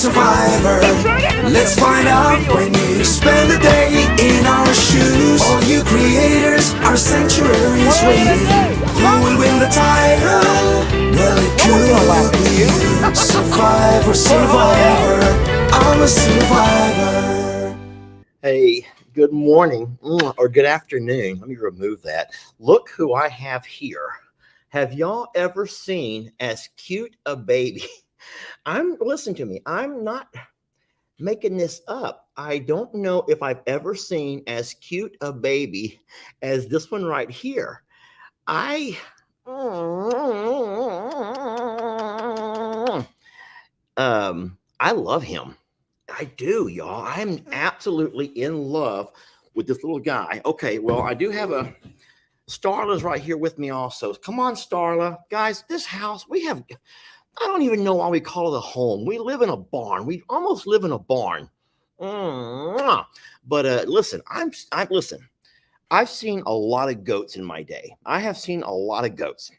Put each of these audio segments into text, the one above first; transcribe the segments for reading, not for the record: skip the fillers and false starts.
survivor. Let's find out when you spend a day in our shoes. All you creators, our sanctuary is waiting. Who will win the title? Well, it could be you. Survivor, survivor, I'm a survivor. Hey, good morning or good afternoon. Let me remove that. Look who I have here. Have y'all ever seen as cute a baby? Listen to me. I'm not making this up. I don't know if I've ever seen as cute a baby as this one right here. I love him. I do, y'all. I'm absolutely in love with this little guy. Okay, well, I do have Starla's right here with me also. Come on, Starla. Guys, this house, I don't even know why we call it a home. We live in a barn. We almost live in a barn. But listen, listen. I've seen a lot of goats in my day. I have seen a lot of goats.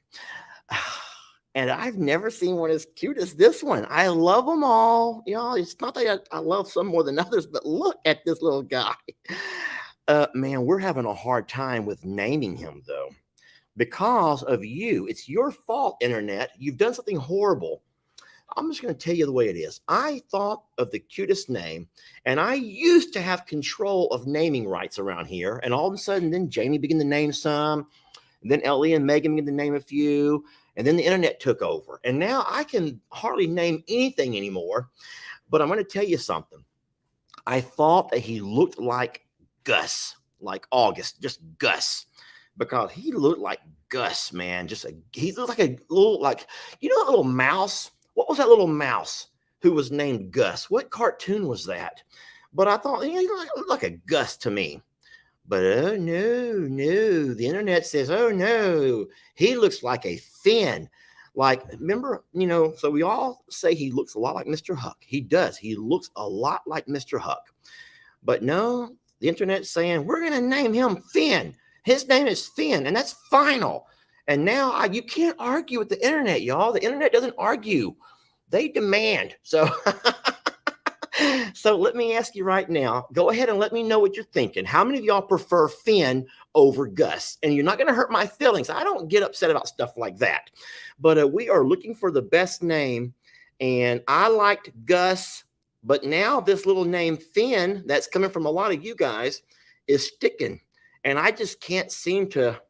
And I've never seen one as cute as this one. I love them all. Y'all, it's not that I love some more than others, but look at this little guy. Man, we're having a hard time with naming him, though, because of you. It's your fault, Internet. You've done something horrible. I'm just going to tell you the way it is. I thought of the cutest name, and I used to have control of naming rights around here. And all of a sudden, then Jamie began to name some, and then Ellie and Megan began to name a few, and then the Internet took over. And now I can hardly name anything anymore. But I'm going to tell you something. I thought that he looked like Gus, like August, just Gus, because he looked like Gus, man. He looked like a little, that little mouse. What was that little mouse who was named Gus? What cartoon was that? But I thought, he looked like a Gus to me. But oh no, the Internet says, oh no, he looks like a Finn. Like, remember, so we all say he looks a lot like Mr. Huck. He does. He looks a lot like Mr. Huck. But no, the Internet's saying, we're going to name him Finn. His name is Finn, and that's final. And now you can't argue with the Internet, y'all. The Internet doesn't argue. They demand. So, so let me ask you right now, go ahead and let me know what you're thinking. How many of y'all prefer Finn over Gus? And you're not going to hurt my feelings. I don't get upset about stuff like that. But we are looking for the best name. And I liked Gus. But now this little name Finn that's coming from a lot of you guys is sticking. And I just can't seem to.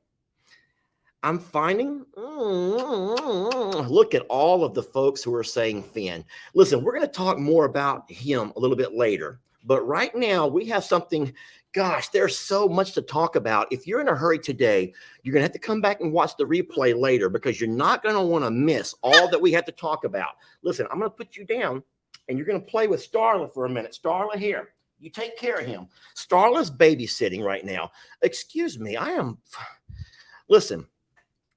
I'm finding, look at all of the folks who are saying Finn. Listen, we're going to talk more about him a little bit later. But right now we have something, gosh, there's so much to talk about. If you're in a hurry today, you're going to have to come back and watch the replay later because you're not going to want to miss all that we have to talk about. Listen, I'm going to put you down and you're going to play with Starla for a minute. Starla, here. You take care of him. Starla's babysitting right now. Excuse me, listen.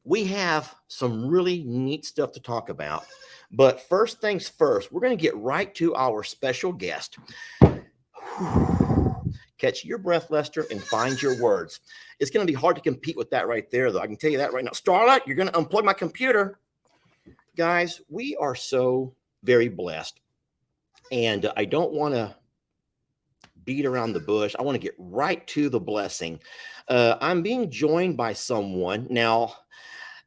We have some really neat stuff to talk about. But first things first, we're going to get right to our special guest. Catch your breath, Lester, and find your words. It's going to be hard to compete with that right there, though. I can tell you that right now. Starlight, you're going to unplug my computer. Guys, we are so very blessed. And I don't want to beat around the bush. I want to get right to the blessing. I'm being joined by someone. Now,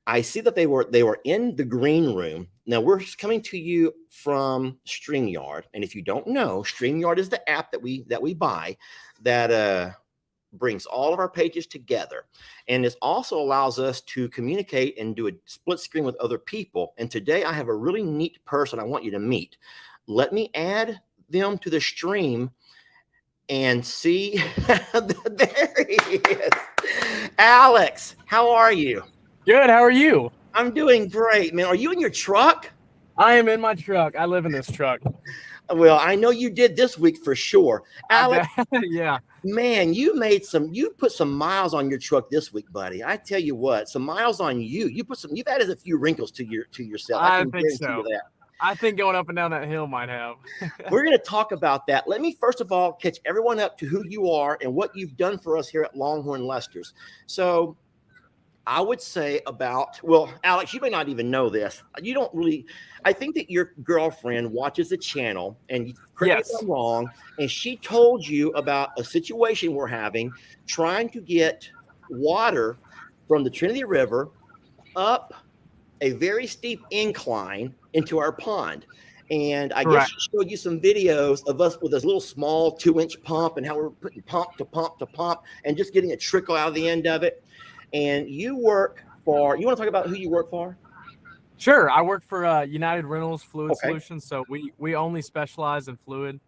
I see that they were in the green room. Now we're coming to you from StreamYard, and if you don't know, StreamYard is the app that we buy that brings all of our pages together, and it also allows us to communicate and do a split screen with other people. And today I have a really neat person I want you to meet. Let me add them to the stream and see. There he is. Alex, how are you? Good. How are you? I'm doing great, man. Are you in your truck? I am in my truck. I live in this truck. Well, I know you did this week for sure. Alex, yeah. Man, you put some miles on your truck this week, buddy. I tell you what, some miles on you. You've added a few wrinkles to yourself. I think so. That. I think going up and down that hill might have. We're going to talk about that. Let me first of all catch everyone up to who you are and what you've done for us here at Longhorn Lester's. So I would say about, well, Alex, you may not even know this. You don't really, I think that your girlfriend watches the channel, and correct me if Yes. I'm wrong, and she told you about a situation we're having trying to get water from the Trinity River up a very steep incline into our pond. And I guess Correct. she showed you some videos of us with this little small 2-inch pump and how we're putting pump to pump to pump and just getting a trickle out of the end of it. And you work for, you want to talk about who you work for? Sure. I work for United Rentals Fluid Okay. Solutions, so we only specialize in fluid.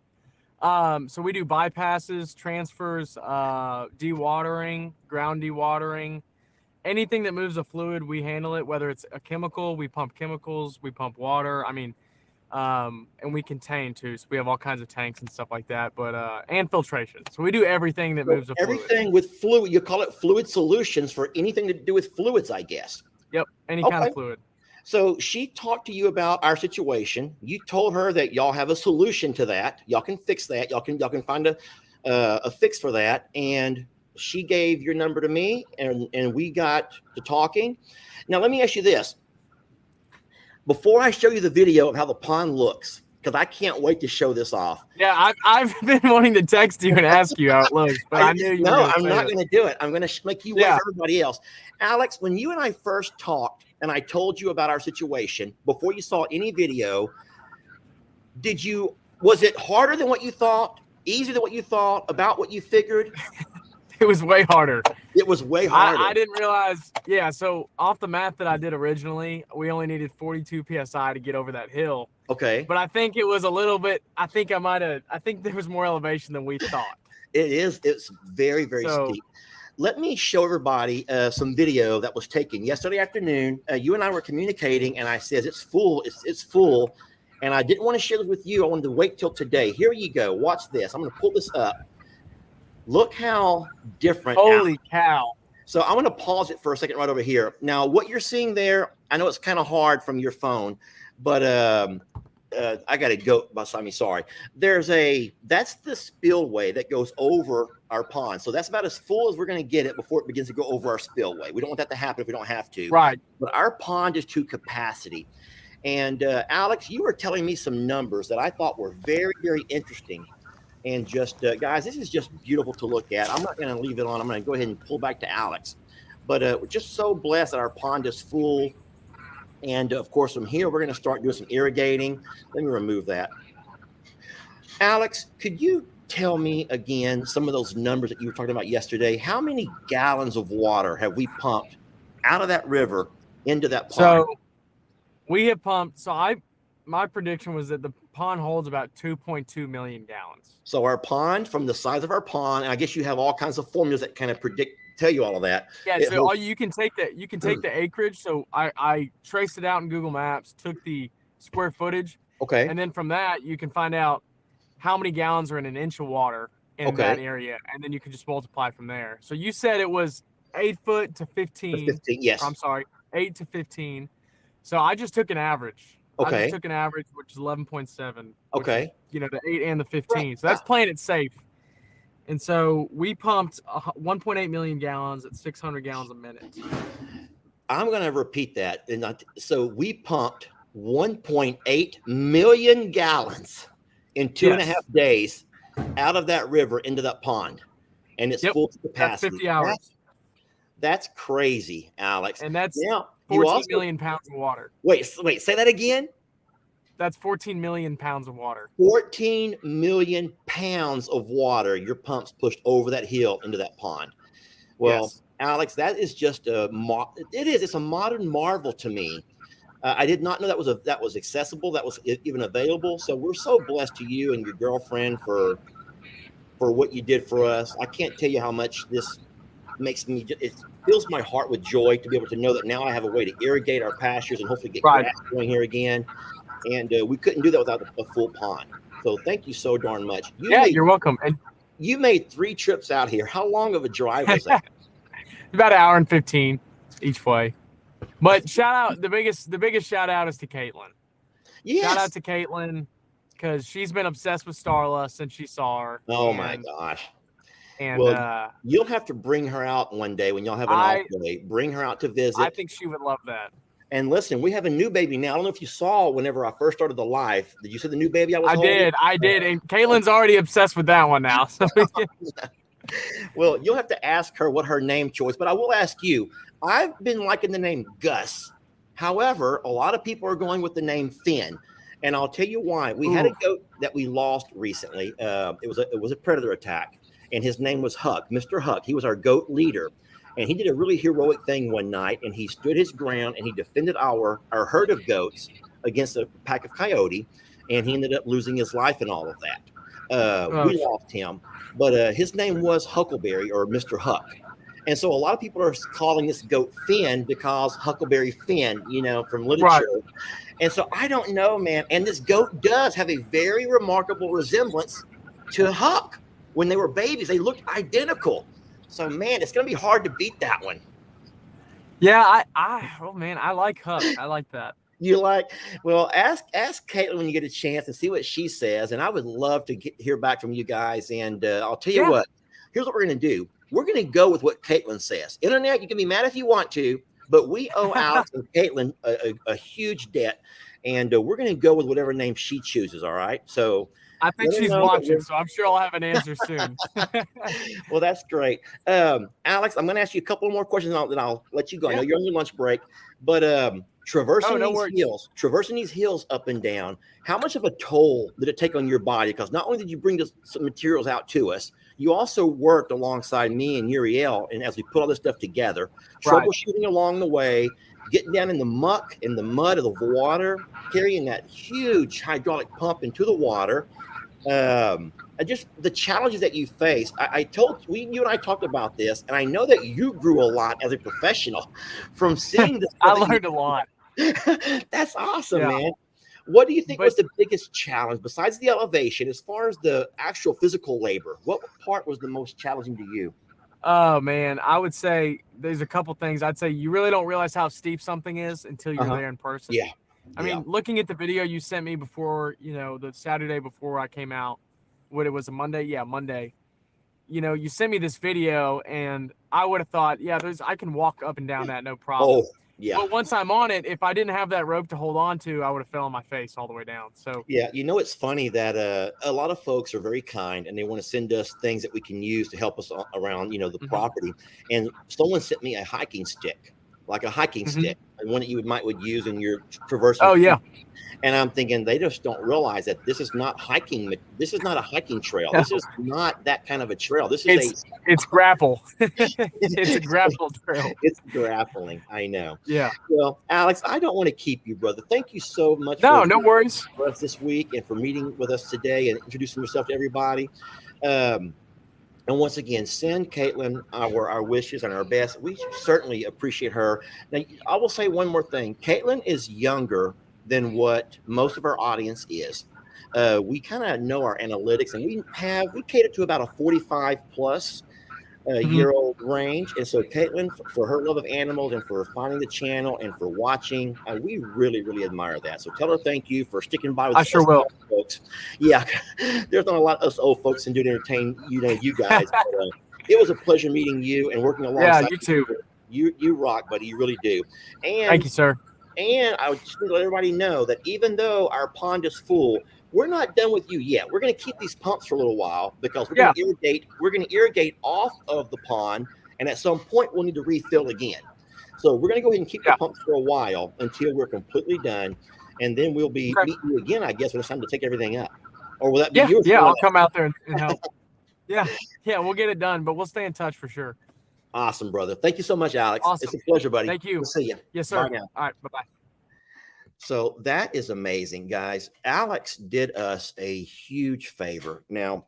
So we do bypasses, transfers, dewatering, ground dewatering, anything that moves a fluid, we handle it. Whether it's a chemical, we pump chemicals, we pump water. I mean, and we contain too. So we have all kinds of tanks and stuff like that. But and filtration. So we do everything that moves a fluid. Everything with fluid, you call it fluid solutions for anything to do with fluids, I guess. Yep, any kind of fluid. So she talked to you about our situation. You told her that y'all have a solution to that. Y'all can fix that. Y'all can find a fix for that. And she gave your number to me, and we got to talking. Now let me ask you this: before I show you the video of how the pond looks, because I can't wait to show this off. Yeah, I've been wanting to text you and ask you how it looks, but I knew you were No, I'm not going to do it. I'm going to make you wait for everybody else. Alex, when you and I first talked, and I told you about our situation before you saw any video, was it harder than what you thought? Easier than what you thought? About what you figured? It was way harder. It was way harder. I didn't realize. Yeah, so off the math that I did originally, we only needed 42 PSI to get over that hill. Okay. But I think it was a little bit, I think there was more elevation than we thought. It is. It's very, very steep. Let me show everybody some video that was taken yesterday afternoon. You and I were communicating, and I said, it's full. It's full. And I didn't want to share this with you. I wanted to wait till today. Here you go. Watch this. I'm going to pull this up. Look how different. Holy cow. So I'm going to pause it for a second right over here. Now, what you're seeing there, I know it's kind of hard from your phone, but I got to go beside me. Sorry. That's the spillway that goes over our pond. So that's about as full as we're going to get it before it begins to go over our spillway. We don't want that to happen if we don't have to. Right. But our pond is to capacity. And Alex, you were telling me some numbers that I thought were very, very interesting. And just, guys, this is just beautiful to look at. I'm not going to leave it on. I'm going to go ahead and pull back to Alex. But we're just so blessed that our pond is full. And, of course, from here, we're going to start doing some irrigating. Let me remove that. Alex, could you tell me again some of those numbers that you were talking about yesterday? How many gallons of water have we pumped out of that river into that pond? So we have pumped. So my prediction was that the pond holds about 2.2 million gallons. So our pond, from the size of our pond, and I guess you have all kinds of formulas that kind of tell you all of that. Yeah, so you can take the acreage. So I traced it out in Google Maps, took the square footage. Okay. And then from that, you can find out how many gallons are in an inch of water in that area. And then you can just multiply from there. So you said it was 8 foot to 15. 15, yes. I'm sorry, 8 to 15. So I just took an average. Okay. I just took an average, which is 11.7. Okay. Is, the 8 and the 15. Right. So that's playing it safe. And so we pumped 1.8 million gallons at 600 gallons a minute. I'm going to repeat that. So we pumped 1.8 million gallons in 2.5 days out of that river into that pond. And it's full capacity. That's 50 hours. That's crazy, Alex. And that's 14 million pounds of water. Wait, say that again? That's 14 million pounds of water. 14 million pounds of water your pumps pushed over that hill into that pond. Well, Alex, that is just it's a modern marvel to me. I did not know that was accessible, that was even available. So we're so blessed to you and your girlfriend for what you did for us. I can't tell you how much this makes me, it fills my heart with joy to be able to know that now I have a way to irrigate our pastures and hopefully get grass going here again. And we couldn't do that without a full pond. So thank you so darn much. You're welcome. And you made 3 trips out here. How long of a drive was that? About 1 hour and 15 each way. But shout out, the biggest shout out is to Caitlin. Yes. Shout out to Caitlin because she's been obsessed with Starla since she saw her. Oh my gosh. And Well, you'll have to bring her out one day when y'all have an off day. Bring her out to visit. I think she would love that. And listen, we have a new baby now. I don't know if you saw whenever I first started the live. Did you see the new baby I was holding? I did. And Caitlin's already obsessed with that one now. So well, you'll have to ask her what her name choice, but I will ask you. I've been liking the name Gus. However, a lot of people are going with the name Finn. And I'll tell you why. We had a goat that we lost recently. It was a predator attack, and his name was Huck, Mr. Huck. He was our goat leader. And he did a really heroic thing one night, and he stood his ground and he defended our herd of goats against a pack of coyote, and he ended up losing his life and all of that. We lost him, but his name was Huckleberry or Mr. Huck. And so a lot of people are calling this goat Finn because Huckleberry Finn, from literature. Right. And so I don't know, man. And this goat does have a very remarkable resemblance to Huck. When they were babies, they looked identical. So, man, it's going to be hard to beat that one. Yeah, oh, man, I like Huck. I like that. Well, ask Caitlin when you get a chance and see what she says. And I would love to hear back from you guys. And I'll tell you what, here's what we're going to do. We're going to go with what Caitlin says. Internet, you can be mad if you want to, but we owe Alex and Caitlin a huge debt. And we're going to go with whatever name she chooses, all right? So I think she's watching, so I'm sure I'll have an answer soon. Well, that's great. Alex, I'm going to ask you a couple more questions, and then I'll let you go. I know you're on your lunch break, but traversing these hills up and down, how much of a toll did it take on your body? Because not only did you bring some materials out to us, you also worked alongside me and Uriel, and as we put all this stuff together, troubleshooting along the way, getting down in the muck, in the mud of the water, carrying that huge hydraulic pump into the water. Just the challenges that you face. You and I talked about this, and I know that you grew a lot as a professional from seeing this. I learned a lot. That's awesome, man. What do you think was the biggest challenge besides the elevation, as far as the actual physical labor? What part was the most challenging to you? Oh, man, I would say there's a couple things. I'd say you really don't realize how steep something is until you're there in person. Yeah. I mean, looking at the video you sent me before, the Saturday before I came out, it was a Monday? Yeah, Monday. You sent me this video, and I would have thought, I can walk up and down that, no problem. Oh, yeah. But once I'm on it, if I didn't have that rope to hold on to, I would have fell on my face all the way down. So yeah, it's funny that a lot of folks are very kind, and they want to send us things that we can use to help us around, the property. And someone sent me a hiking stick, like a hiking stick, and one that you would use in your traversing. Oh, yeah. And I'm thinking they just don't realize that this is not hiking. This is not a hiking trail. This is not that kind of a trail. It's grapple. It's a grapple trail. It's grappling. I know. Yeah. Well, Alex, I don't want to keep you, brother. Thank you so much. No worries. For us this week and for meeting with us today and introducing yourself to everybody. And once again, send Caitlin our wishes and our best. We certainly appreciate her. Now, I will say one more thing. Caitlin is younger than what most of our audience is. We kind of know our analytics, and we cater to about a 45 plus year old range. And so Caitlin, for her love of animals and for finding the channel and for watching, we really, really admire that. So tell her thank you for sticking by with us. I sure will. Folks. Yeah, there's not a lot of us old folks can do to entertain, you guys. But, it was a pleasure meeting you and working alongside. Yeah, you too. You rock, buddy. You really do. And thank you, sir. And I would just let everybody know that even though our pond is full, we're not done with you yet. We're going to keep these pumps for a little while because we're going to irrigate. We're going to irrigate off of the pond, and at some point we'll need to refill again. So we're going to go ahead and keep the pumps for a while until we're completely done, and then we'll be meeting you again, I guess, when it's time to take everything up. Or will that be yours? Yeah, I'll come out there and help. Yeah, we'll get it done, but we'll stay in touch for sure. Awesome, brother. Thank you so much, Alex. Awesome. It's a pleasure, buddy. Thank you. We'll see you. Yes, sir. Bye now. All right, bye-bye. So that is amazing, guys. Alex did us a huge favor. Now,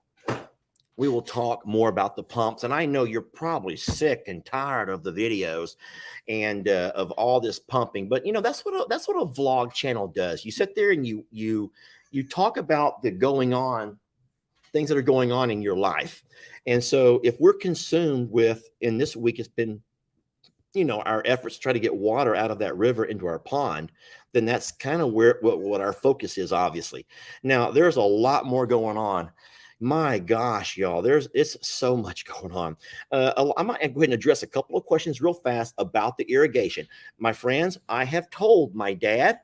we will talk more about the pumps, and I know you're probably sick and tired of the videos and of all this pumping, but that's what a vlog channel does. You sit there and you talk about the things that are going on in your life. And so if we're consumed with, in this week, it's been, our efforts to try to get water out of that river into our pond, then that's kind of what our focus is, obviously. Now, there's a lot more going on. My gosh, y'all, it's so much going on. I might go ahead and address a couple of questions real fast about the irrigation. My friends, I have told my dad,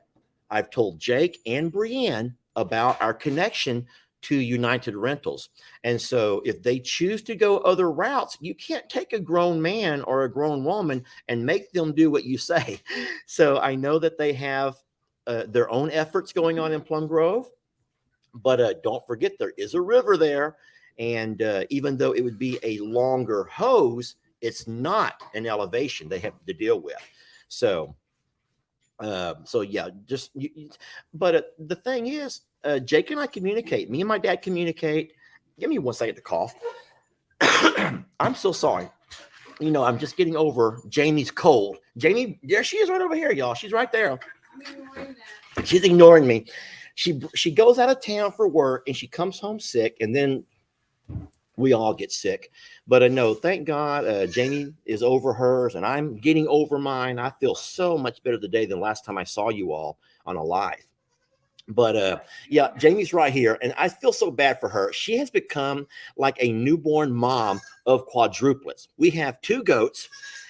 I've told Jake and Brienne about our connection to United Rentals. And so if they choose to go other routes, you can't take a grown man or a grown woman and make them do what you say. So I know that they have their own efforts going on in Plum Grove, but don't forget there is a river there. And even though it would be a longer hose, it's not an elevation they have to deal with. So yeah, but the thing is, Jake and I communicate. Me and my dad communicate. Give me 1 second to cough. I'm so sorry. I'm just getting over Jamie's cold. Jamie, there she is right over here, y'all. She's right there. She's ignoring me. She goes out of town for work and she comes home sick, and then we all get sick. But no, thank God, Jamie is over hers and I'm getting over mine. I feel so much better today than last time I saw you all on a live. But yeah, Jamie's right here, and I feel so bad for her. She has become like a newborn mom of quadruplets. We have 2 goats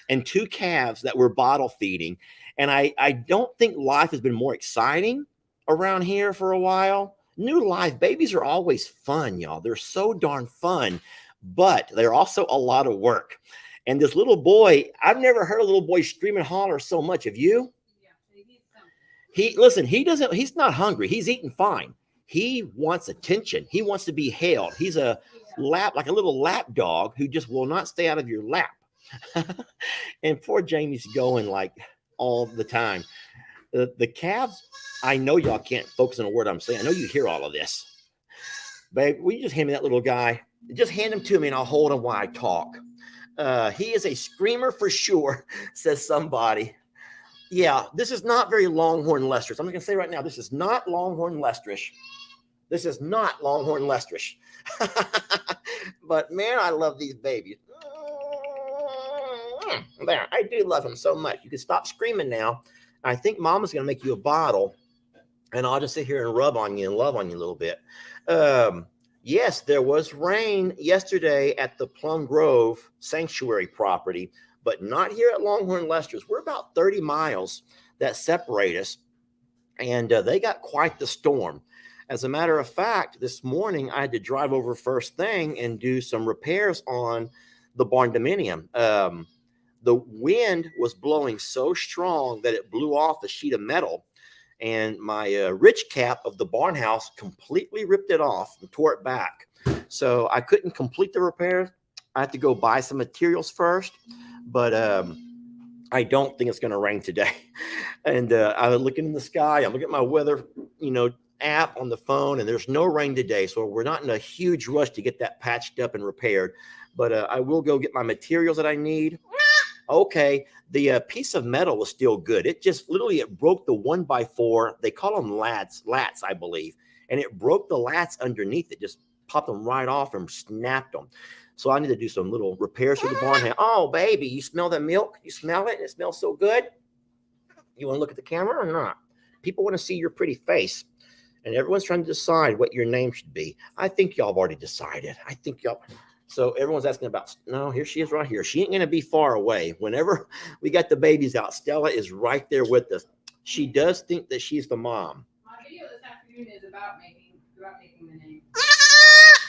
and 2 calves that we're bottle feeding, and I don't think life has been more exciting around here for a while. New life babies are always fun, y'all. They're so darn fun, but they're also a lot of work. And this little boy, I've never heard a little boy scream and holler so much. Have you? He's not hungry. He's eating fine. He wants attention. He wants to be held. He's a little lap dog who just will not stay out of your lap. And poor Jamie's going like all the time. The calves, I know y'all can't focus on a word I'm saying. I know you hear all of this. Babe, will you just hand me that little guy? Just hand him to me and I'll hold him while I talk. He is a screamer for sure, says somebody. Yeah, this is not very Longhorn Lestrish. I'm going to say right now, this is not Longhorn Lestrish. This is not Longhorn Lestrish. But man, I love these babies. There, I do love them so much. You can stop screaming now. I think Mama's going to make you a bottle, and I'll just sit here and rub on you and love on you a little bit. Yes, there was rain yesterday at the Plum Grove Sanctuary property, but not here at Longhorn Lester's. We're about 30 miles that separate us, and they got quite the storm. As a matter of fact, this morning I had to drive over first thing and do some repairs on the barn dominium. The wind was blowing so strong that it blew off a sheet of metal, and my ridge cap of the barn house completely ripped it off and tore it back. So I couldn't complete the repairs. I have to go buy some materials first, but I don't think it's going to rain today. And I was looking in the sky. I'm looking at my weather, app on the phone, and there's no rain today. So we're not in a huge rush to get that patched up and repaired, but I will go get my materials that I need. Okay, the piece of metal was still good. It just literally, it broke the 1x4. They call them lats, I believe. And it broke the lats underneath. It just popped them right off and snapped them. So I need to do some little repairs to the barn house. Oh, baby, you smell the milk? You smell it? It smells so good. You want to look at the camera or not? People want to see your pretty face. And everyone's trying to decide what your name should be. I think y'all have already decided. So everyone's asking about, no, here she is right here. She ain't going to be far away. Whenever we got the babies out, Stella is right there with us. She does think that she's the mom. My video this afternoon is about picking the name.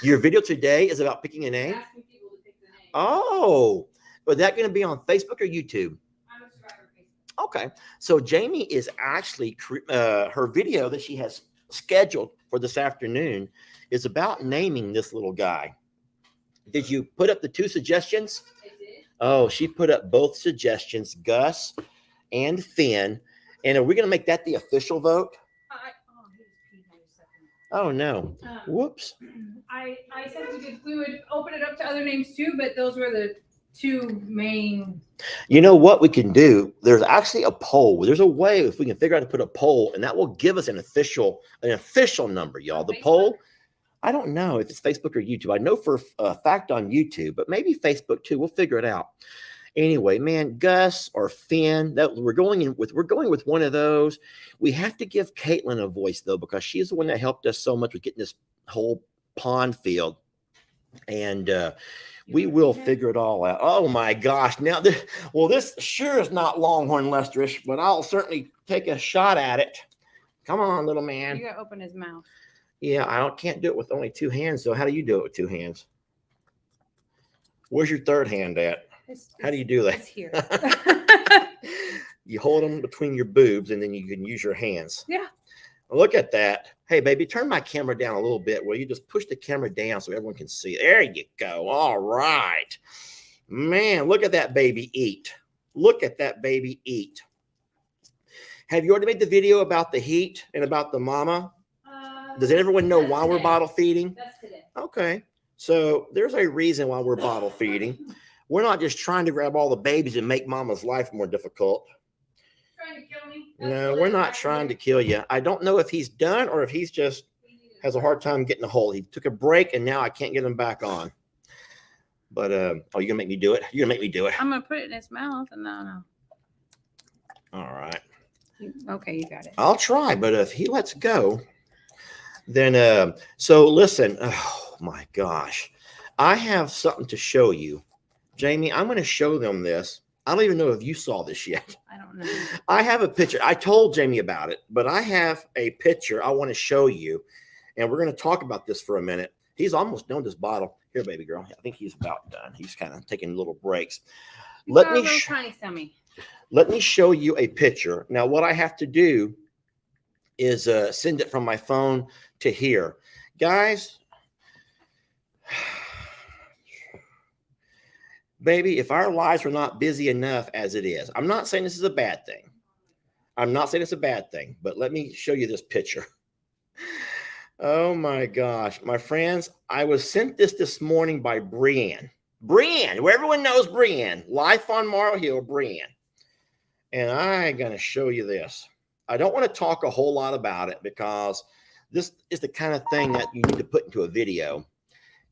Your video today is about picking a name? Asking people to pick the name. Oh, is that going to be on Facebook or YouTube? I'm a subscriber to Facebook. Okay. So Jamie is actually, her video that she has scheduled for this afternoon is about naming this little guy. Did you put up the 2 suggestions? I did. Oh, she put up both suggestions, Gus and Finn. And are we going to make that the official vote? Oh, no. Whoops. I said we would open it up to other names too, but those were the 2 main. You know what we can do? There's actually a poll. There's a way if we can figure out how to put a poll, and that will give us an official number, y'all. The poll. I don't know if it's Facebook or YouTube. I know for a fact on YouTube, but maybe Facebook too. We'll figure it out. Anyway, man, Gus or Finn, that we're going with one of those. We have to give Caitlin a voice though, because she's the one that helped us so much with getting this whole pond field And we will figure it all out. Oh my gosh. Now, this sure is not Longhorn Lesterish, but I'll certainly take a shot at it. Come on, little man. You gotta open his mouth. Yeah, can't do it with only 2 hands. So how do you do it with 2 hands? Where's your third hand at? How do you do that? It's here. You hold them between your boobs, and then you can use your hands. Yeah. Look at that. Hey, baby, turn my camera down a little bit. Will you just push the camera down so everyone can see? There you go. All right. Man, look at that baby eat. Look at that baby eat. Have you already made the video about the heat and about the mama? Does everyone know why we're bottle feeding? That's today. Okay. So there's a reason why we're bottle feeding. We're not just trying to grab all the babies and make mama's life more difficult. Trying to kill me? No, we're not trying to kill you. I don't know if he's done or if he's just has a hard time getting a hold. He took a break and now I can't get him back on. But you're gonna make me do it? You're gonna make me do it. I'm gonna put it in his mouth and no. All right. Okay, you got it. I'll try, but if he lets go, then so listen. Oh my gosh. I have something to show you. Jamie, I'm gonna show them this. I don't even know if you saw this yet. I don't know. I have a picture. I told Jamie about it, but I have a picture I want to show you, and we're going to talk about this for a minute. He's almost done this bottle. Here, baby girl. I think he's about done. He's kind of taking little breaks. Let me show you a picture. Now, what I have to do is send it from my phone to here. Guys, baby, if our lives were not busy enough as it is, I'm not saying this is a bad thing. I'm not saying it's a bad thing, but let me show you this picture. Oh my gosh, my friends, I was sent this morning by Brienne. Brienne, where everyone knows Brienne, Life on Morrow Hill, Brienne. And I'm going to show you this. I don't want to talk a whole lot about it because this is the kind of thing that you need to put into a video.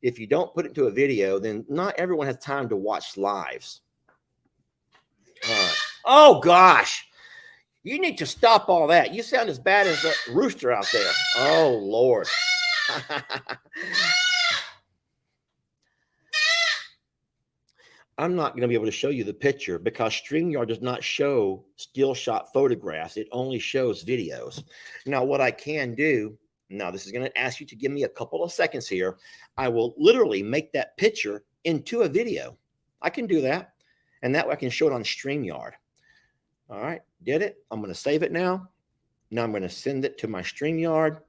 If you don't put it into a video, then not everyone has time to watch lives. All right. Oh, gosh. You need to stop all that. You sound as bad as a rooster out there. Oh, Lord. I'm not going to be able to show you the picture because StreamYard does not show still shot photographs. It only shows videos. Now, what I can do, now this is going to ask you to give me a couple of seconds here. I will literally make that picture into a video. I can do that. And that way I can show it on StreamYard. All right, did it. I'm going to save it now. Now I'm going to send it to my StreamYard.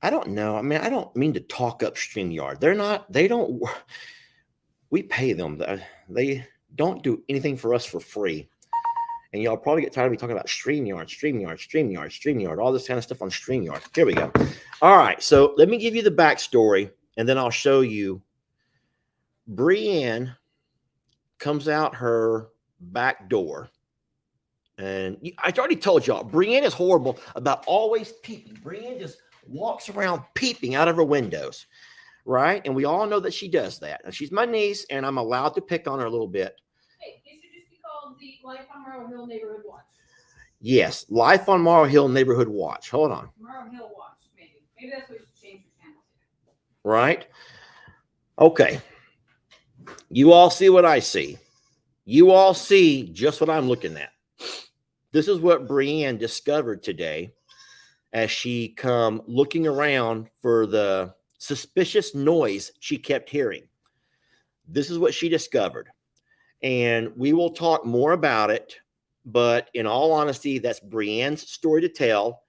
I don't know. I mean, I don't mean to talk up StreamYard. We pay them. They don't do anything for us for free. And y'all probably get tired of me talking about StreamYard, all this kind of stuff on StreamYard. Here we go. All right, so let me give you the backstory, and then I'll show you. Brienne comes out her back door. And I already told y'all, Brienne is horrible about always peeping. Brienne just walks around peeping out of her windows, right? And we all know that she does that. And she's my niece, and I'm allowed to pick on her a little bit. Hey, it should just be called the Life on Morrow Hill Neighborhood Watch. Yes, Life on Morrow Hill Neighborhood Watch. Hold on. Morrow Hill Watch, maybe. Maybe that's what you should change your channel to. Right? Okay. You all see what I see. You all see just what I'm looking at. This is what Brienne discovered today as she come looking around for the suspicious noise she kept hearing. This is what she discovered. And we will talk more about it. But in all honesty, that's Brienne's story to tell.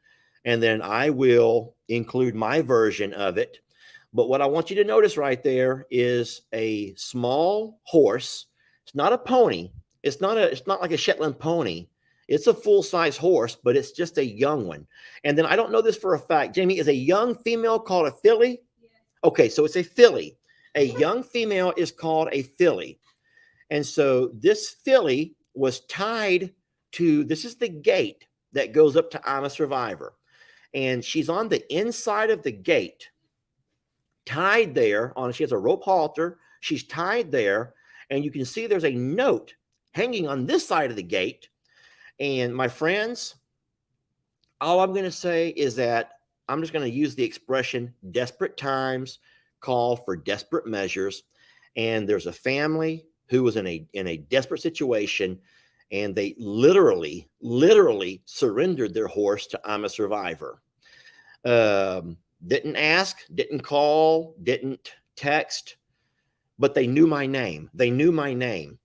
And then I will include my version of it. But what I want you to notice right there is a small horse. It's not a pony. It's not like a Shetland pony. It's a full-size horse, but it's just a young one. And then I don't know this for a fact. Jamie, is a young female called a filly? Yeah. Okay, so it's a filly. A young female is called a filly. And so this filly was tied to, this is the gate that goes up to I'm a Survivor. And she's on the inside of the gate, tied there on, she has a rope halter. She's tied there. And you can see there's a note hanging on this side of the gate. And my friends, all I'm going to say is that I'm just going to use the expression desperate times call for desperate measures, and there's a family who was in a desperate situation, and they literally surrendered their horse to I'm a Survivor. Didn't ask, didn't call, didn't text, but they knew my name. They knew my name.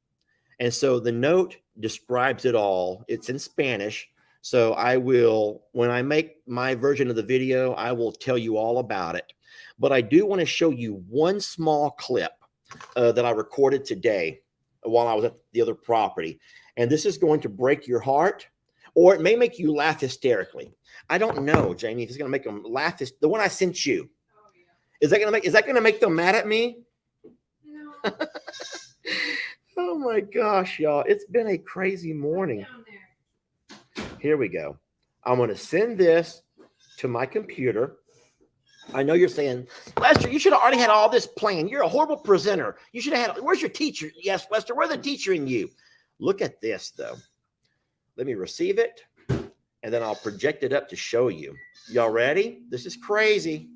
And so the note describes it all. It's in Spanish. So I will, when I make my version of the video, I will tell you all about it. But I do want to show you one small clip that I recorded today while I was at the other property. And this is going to break your heart, or it may make you laugh hysterically. I don't know, Jamie, if it's going to make them laugh. The one I sent you. Oh, yeah. Is that going to make them mad at me? No. Oh my gosh, y'all. It's been a crazy morning. Down there. Here we go. I'm going to send this to my computer. I know you're saying, Lester, you should have already had all this planned. You're a horrible presenter. You should have had, where's your teacher? Yes, Lester, where's the teacher in you? Look at this, though. Let me receive it, and then I'll project it up to show you. Y'all ready? This is crazy.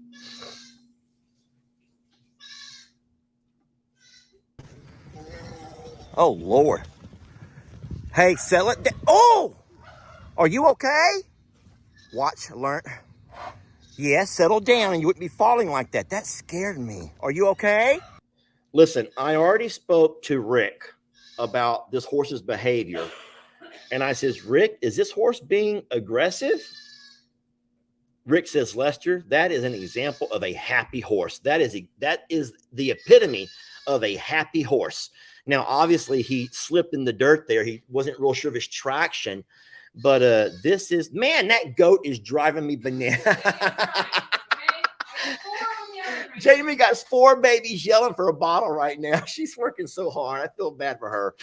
Oh, Lord. Hey, settle it down. Oh! Are you okay? Watch, learn. Yes, settle down, and you wouldn't be falling like that. That scared me. Are you okay? Listen, I already spoke to Rick about this horse's behavior. And I says, Rick, is this horse being aggressive? Rick says, Lester, that is an example of a happy horse. That is the epitome of a happy horse. Now, obviously, he slipped in the dirt there. He wasn't real sure of his traction. But this is, man, that goat is driving me bananas. Jamie got 4 babies yelling for a bottle right now. She's working so hard. I feel bad for her.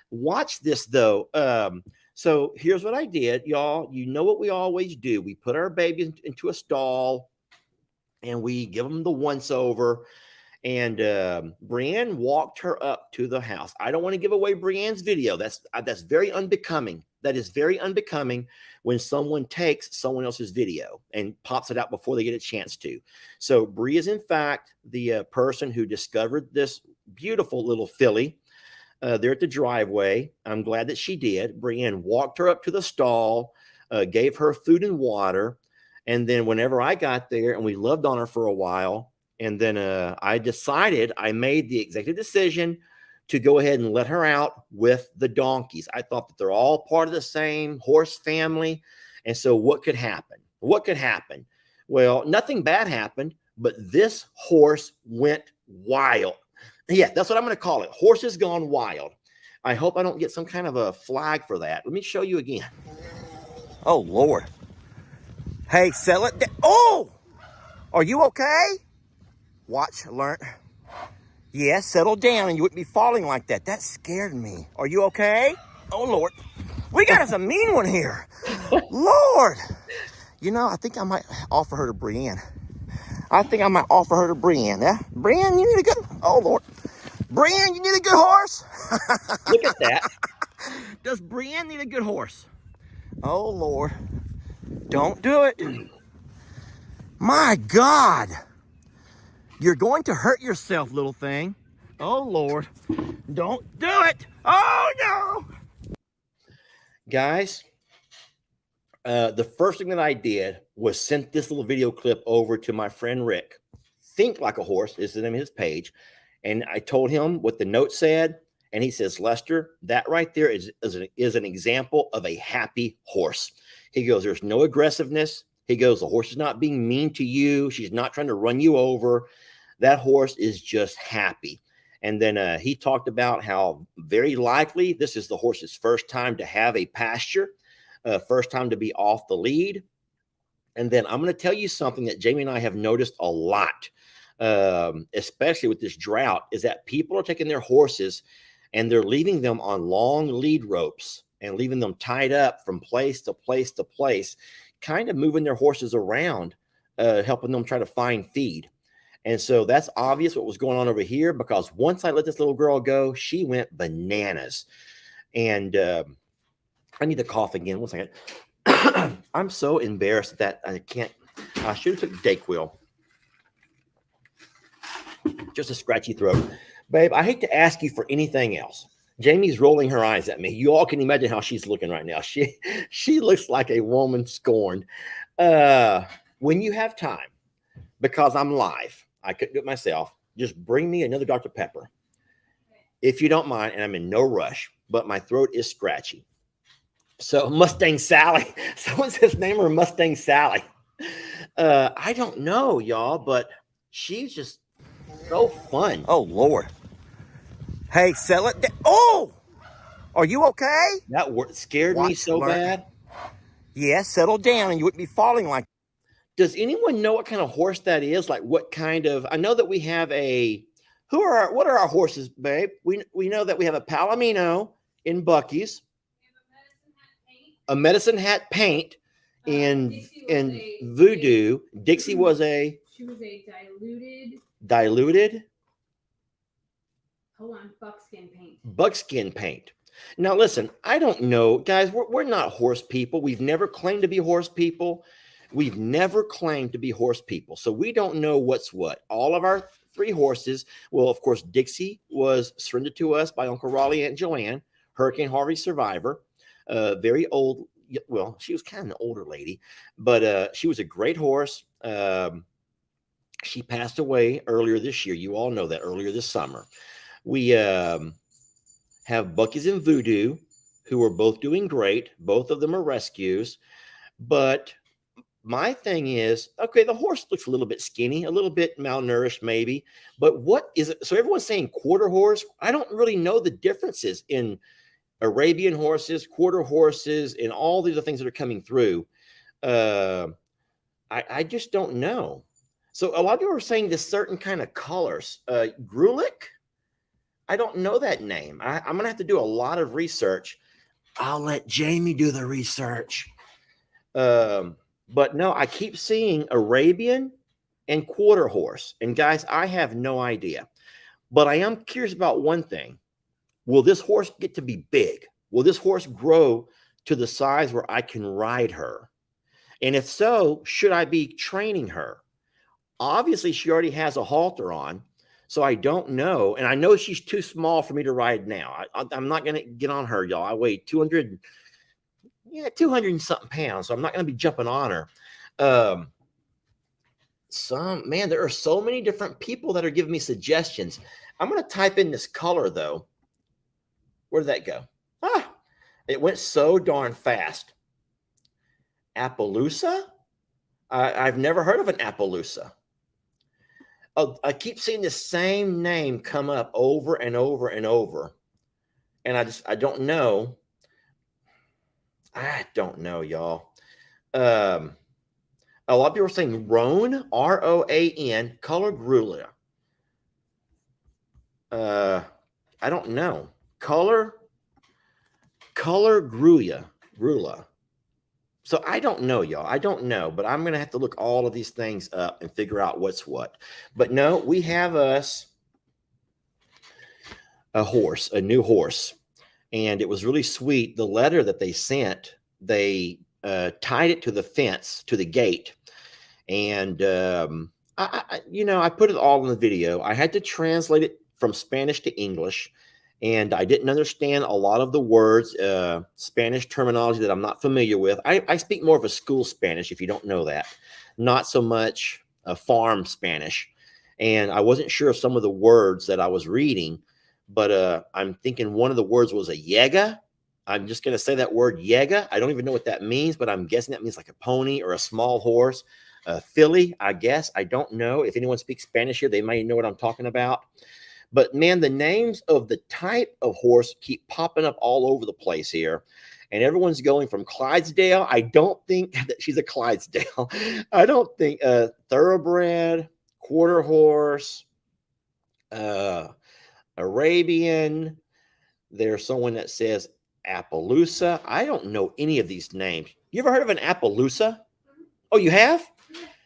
Watch this, though. So here's what I did, y'all. You know what we always do. We put our babies into a stall, and we give them the once-over. And Brienne walked her up to the house. I don't want to give away Brienne's video. That's very unbecoming. That is very unbecoming when someone takes someone else's video and pops it out before they get a chance to. So Bree is, in fact, the person who discovered this beautiful little filly there at the driveway. I'm glad that she did. Brienne walked her up to the stall, gave her food and water. And then whenever I got there, and we loved on her for a while, and then I made the executive decision to go ahead and let her out with the donkeys. I thought that they're all part of the same horse family. And so what could happen? What could happen? Well, nothing bad happened, but this horse went wild. Yeah, that's what I'm going to call it. Horse has gone wild. I hope I don't get some kind of a flag for that. Let me show you again. Oh, Lord. Hey, settle it down. Oh! Are you okay? Watch, learn. Yes, settle down, and you wouldn't be falling like that. That scared me. Are you okay? Oh, Lord. We got us a mean one here. Lord. You know, I think I might offer her to Brienne. Yeah? Brienne, you need a good... Oh, Lord. Brienne, you need a good horse? Look at that. Does Brienne need a good horse? Oh, Lord. Don't do it. My God. You're going to hurt yourself, little thing. Oh, Lord. Don't do it. Oh, no. Guys, the first thing that I did was sent this little video clip over to my friend Rick. Think Like a Horse is the name of his page. And I told him what the note said. And he says, Lester, that right there is an example of a happy horse. He goes, there's no aggressiveness. He goes, the horse is not being mean to you. She's not trying to run you over. That horse is just happy. And then he talked about how very likely this is the horse's first time to have a pasture, first time to be off the lead. And then I'm going to tell you something that Jamie and I have noticed a lot, especially with this drought, is that people are taking their horses and they're leaving them on long lead ropes and leaving them tied up from place to place to place, kind of moving their horses around, helping them try to find feed. And so that's obvious what was going on over here, because once I let this little girl go, she went bananas. And I need to cough again. 1 second. I'm so embarrassed that I should have took Dayquil. Just a scratchy throat. Babe, I hate to ask you for anything else. Jamie's rolling her eyes at me. You all can imagine how she's looking right now. She looks like a woman scorned. When you have time, because I'm live, I couldn't do it myself. Just bring me another Dr. Pepper, if you don't mind, and I'm in no rush, but my throat is scratchy. So Mustang Sally. Someone says name her Mustang Sally. I don't know, y'all, but she's just so fun. Oh, Lord. Hey, settle it down. Oh, are you okay? That scared me so bad. Yeah, settle down and you wouldn't be falling like. Does anyone know what kind of horse that is? Like what kind of, I know that we have what are our horses, babe? We know that we have a Palomino in Bucky's, a Medicine Hat Paint in Voodoo. Dixie was she was a diluted. Hold on, buckskin paint. Now listen, I don't know, guys. We're not horse people. We've never claimed to be horse people. We've never claimed to be horse people, so we don't know what's what. All of our 3 horses. Well, of course, Dixie was surrendered to us by Uncle Raleigh and Joanne, Hurricane Harvey survivor. Very old. Well, she was kind of an older lady, but she was a great horse. She passed away earlier this year. You all know that, earlier this summer. We have Bucky's and Voodoo, who are both doing great. Both of them are rescues. But my thing is, okay, the horse looks a little bit skinny, a little bit malnourished maybe. But what is it? So everyone's saying quarter horse. I don't really know the differences in Arabian horses, quarter horses, and all the other things that are coming through. I just don't know. So a lot of people are saying this certain kind of colors. Grulick? I don't know that name. I'm going to have to do a lot of research. I'll let Jamie do the research. But no, I keep seeing Arabian and quarter horse. And guys, I have no idea. But I am curious about one thing. Will this horse get to be big? Will this horse grow to the size where I can ride her? And if so, should I be training her? Obviously, she already has a halter on. So I don't know. And I know she's too small for me to ride now. I'm not going to get on her, y'all. I weigh 200 and something pounds. So I'm not going to be jumping on her. There are so many different people that are giving me suggestions. I'm going to type in this color though. Where did that go? It went so darn fast. Appaloosa? I've never heard of an Appaloosa. I keep seeing the same name come up over and over and over. And I don't know. I don't know, y'all. A lot of people are saying Roan, R-O-A-N, color Grula. I don't know. Color Grula. So I don't know, y'all. I don't know, but I'm going to have to look all of these things up and figure out what's what. But no, we have us a new horse. And it was really sweet. The letter that they sent, they tied it to the fence, to the gate. And, I put it all in the video. I had to translate it from Spanish to English. And I didn't understand a lot of the words, Spanish terminology that I'm not familiar with. I speak more of a school Spanish, if you don't know that, not so much a farm Spanish. And I wasn't sure of some of the words that I was reading, but I'm thinking one of the words was a yega. I'm just going to say that word yega. I don't even know what that means, but I'm guessing that means like a pony or a small horse, a filly, I guess. I don't know. If anyone speaks Spanish here, they might know what I'm talking about. But man, the names of the type of horse keep popping up all over the place here. And everyone's going from Clydesdale. I don't think that she's a Clydesdale. I don't think thoroughbred, quarter horse, Arabian. There's someone that says Appaloosa. I don't know any of these names. You ever heard of an Appaloosa? Oh, you have?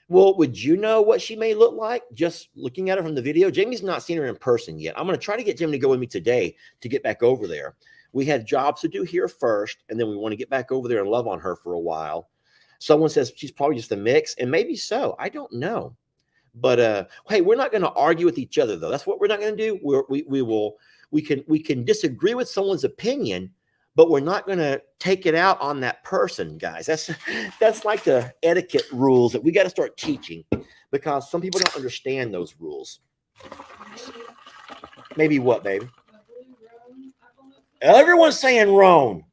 Well, would you know what she may look like just looking at her from the video? Jamie's not seen her in person yet. I'm going to try to get Jamie to go with me today to get back over there. We had jobs to do here first, and then we want to get back over there and love on her for a while. Someone says she's probably just a mix, and maybe so. I don't know. But hey, we're not going to argue with each other, though. That's what we're not going to do. We can disagree with someone's opinion, but we're not going to take it out on that person, guys. That's like the etiquette rules that we got to start teaching, because some people don't understand those rules. Maybe what, baby? Everyone's saying Roan.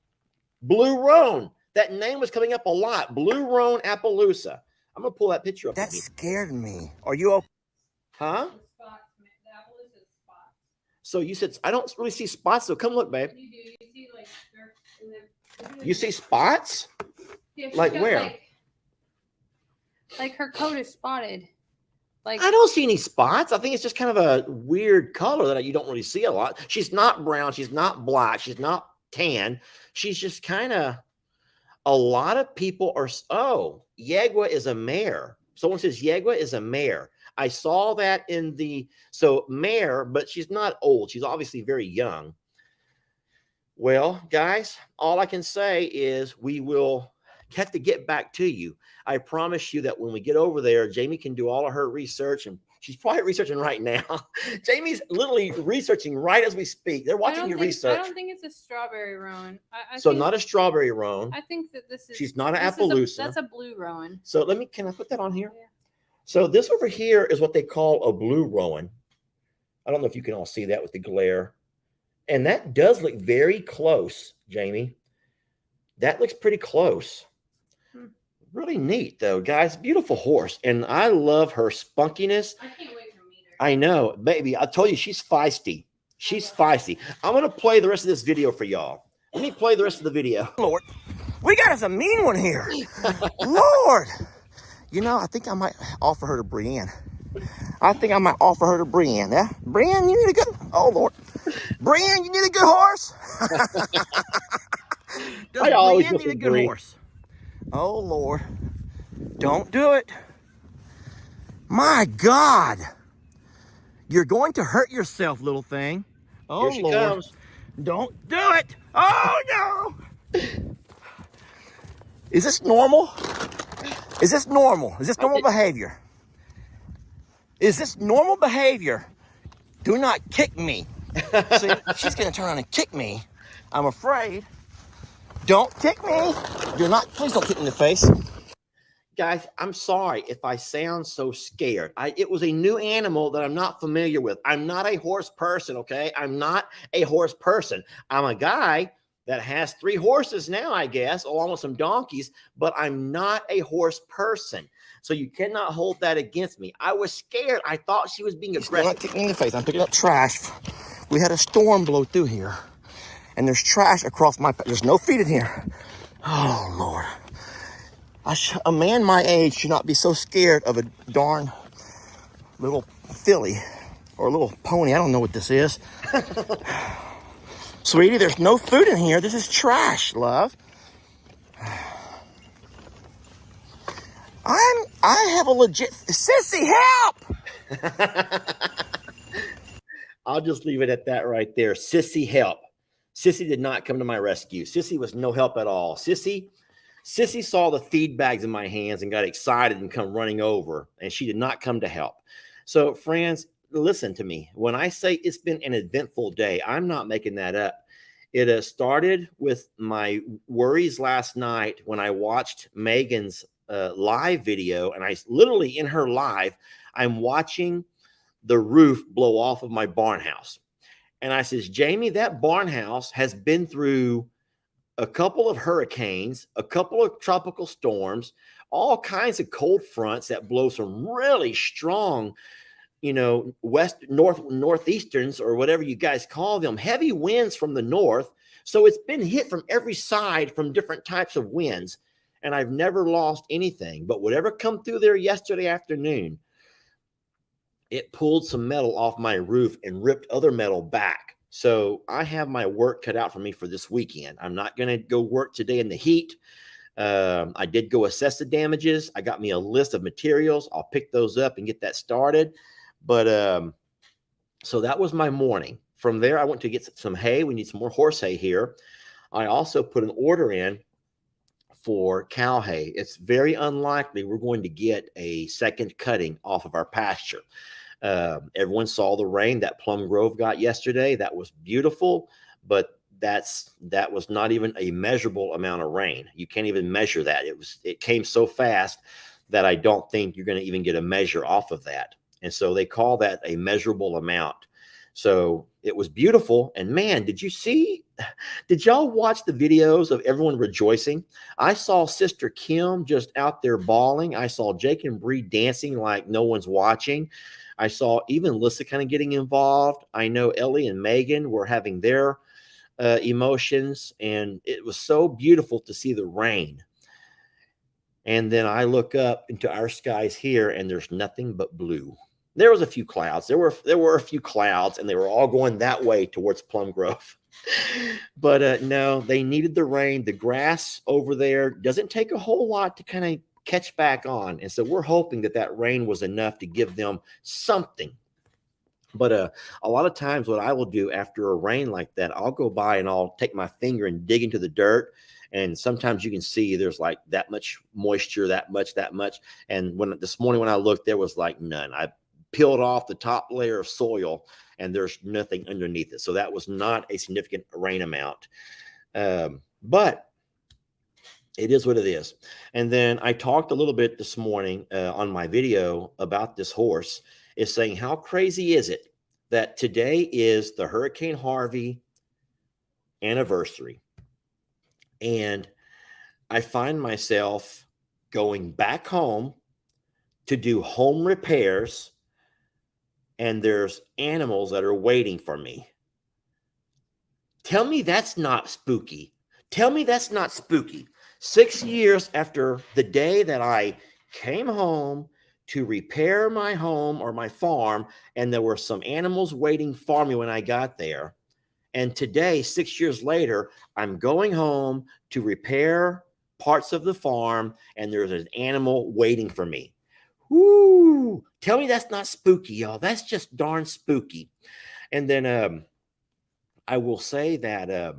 Blue Roan. That name was coming up a lot. Blue Roan Appaloosa. I'm going to pull that picture up. That scared me. Are you okay? Huh? So you said, I don't really see spots, so come look, babe. You do. You see, like, you see spots? Yeah, like where? Like her coat is spotted. Like, I don't see any spots. I think it's just kind of a weird color that you don't really see a lot. She's not brown. She's not black. She's not tan. She's just kind of, a lot of people are, oh, Yegua is a mare. Someone says Yegua is a mare. I saw that in so mare, but she's not old. She's obviously very young. Well, guys, all I can say is we will have to get back to you. I promise you that when we get over there, Jamie can do all of her research, and she's probably researching right now. Jamie's literally researching right as we speak. They're watching your research. I don't think it's a strawberry roan. So not a strawberry roan. I think that this is. She's not an Appaloosa. That's a blue roan. So can I put that on here? Yeah. So this over here is what they call a blue roan. I don't know if you can all see that with the glare. And that does look very close, Jamie. That looks pretty close. Really neat, though, guys. Beautiful horse. And I love her spunkiness. I can't wait to meet her. I know, baby. I told you, she's feisty. She's feisty. I'm going to play the rest of this video for y'all. Let me play the rest of the video. Lord, we got us a mean one here. Lord. You know, I think I might offer her to Brienne. Yeah? Brienne, you need a good... Oh, Lord. Brienne, you need a good horse? Does Brienne need a good horse? Oh, Lord. Don't do it. My God. You're going to hurt yourself, little thing. Oh, here she Lord. Comes. Don't do it. Oh, no. Is this normal? Is this normal? Is this normal behavior? Is this normal behavior? Do not kick me. See, she's going to turn around and kick me. I'm afraid. Don't kick me. Please don't kick me in the face. Guys, I'm sorry if I sound so scared. It was a new animal that I'm not familiar with. I'm not a horse person, okay? I'm not a horse person. I'm a guy that has 3 horses now, I guess, along with some donkeys, but I'm not a horse person. So you cannot hold that against me. I was scared. I thought she was being aggressive. She's not kicking me in the face. I'm picking up trash. We had a storm blow through here, and there's trash across there's no feet in here. Oh, Lord. A man my age should not be so scared of a darn little filly or a little pony. I don't know what this is. Sweetie, there's no food in here. This is trash, love. I have a legit... Sissy, help! I'll just leave it at that right there. Sissy, help. Sissy did not come to my rescue. Sissy was no help at all. Sissy saw the feed bags in my hands and got excited and come running over, and she did not come to help. So, friends, listen to me. When I say it's been an eventful day, I'm not making that up. It started with my worries last night when I watched Megan's live video, and I literally in her live, I'm watching the roof blow off of my barn house. And I says, Jamie, that barn house has been through a couple of hurricanes, a couple of tropical storms, all kinds of cold fronts that blow some really strong, northeasterns or whatever you guys call them, heavy winds from the north. So it's been hit from every side from different types of winds. And I've never lost anything. But whatever come through there yesterday afternoon, it pulled some metal off my roof and ripped other metal back. So I have my work cut out for me for this weekend. I'm not going to go work today in the heat. I did go assess the damages. I got me a list of materials. I'll pick those up and get that started. But so that was my morning. From there, I went to get some hay. We need some more horse hay here. I also put an order in for cow hay. It's very unlikely we're going to get a second cutting off of our pasture. Everyone saw the rain that Plum Grove got yesterday. That was beautiful, but that was not even a measurable amount of rain. You can't even measure that. It came so fast that I don't think you're going to even get a measure off of that. And so they call that a measurable amount. So it was beautiful. And man, did y'all watch the videos of everyone rejoicing? I saw Sister Kim just out there bawling. I saw Jake and Bree dancing like no one's watching. I saw even Lissa kind of getting involved. I know Ellie and Megan were having their emotions, and it was so beautiful to see the rain. And then I look up into our skies here, and there's nothing but blue. There was a few clouds. There were a few clouds, and they were all going that way towards Plum Grove. But no, they needed the rain. The grass over there doesn't take a whole lot to kind of catch back on. And so we're hoping that rain was enough to give them something. But a lot of times what I will do after a rain like that, I'll go by and I'll take my finger and dig into the dirt. And sometimes you can see there's like that much moisture, that much. And this morning when I looked, there was like none. I peeled off the top layer of soil and there's nothing underneath it. So that was not a significant rain amount. But it is what it is. And then I talked a little bit this morning on my video about this horse, is saying, how crazy is it that today is the Hurricane Harvey anniversary? And I find myself going back home to do home repairs, and there's animals that are waiting for me. Tell me that's not spooky. Tell me that's not spooky. 6 years after the day that I came home to repair my home or my farm, and there were some animals waiting for me when I got there. And today, 6 years later, I'm going home to repair parts of the farm, and there's an animal waiting for me. Woo! Tell me that's not spooky, y'all. That's just darn spooky. And then I will say that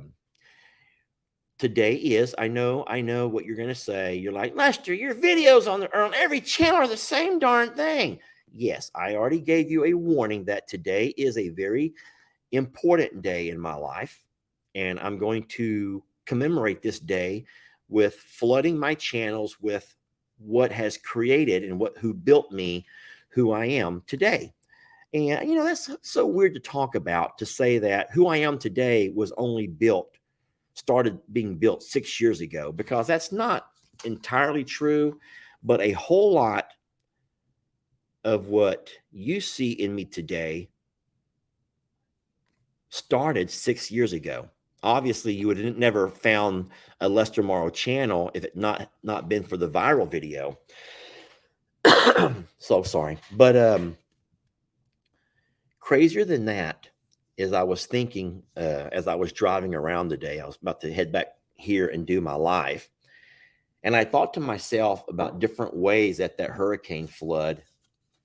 today is, I know what you're going to say. You're like, Lester, your videos on every channel are the same darn thing. Yes, I already gave you a warning that today is a very important day in my life. And I'm going to commemorate this day with flooding my channels with what has created and who built me who I am today. And, that's so weird to talk about, to say that who I am today was only started being built 6 years ago, because that's not entirely true. But a whole lot of what you see in me today started 6 years ago. Obviously, you would have never found a Lester Morrow channel if it not been for the viral video. So sorry. But crazier than that is, I was thinking as I was driving around today, I was about to head back here and do my live. And I thought to myself about different ways that hurricane flood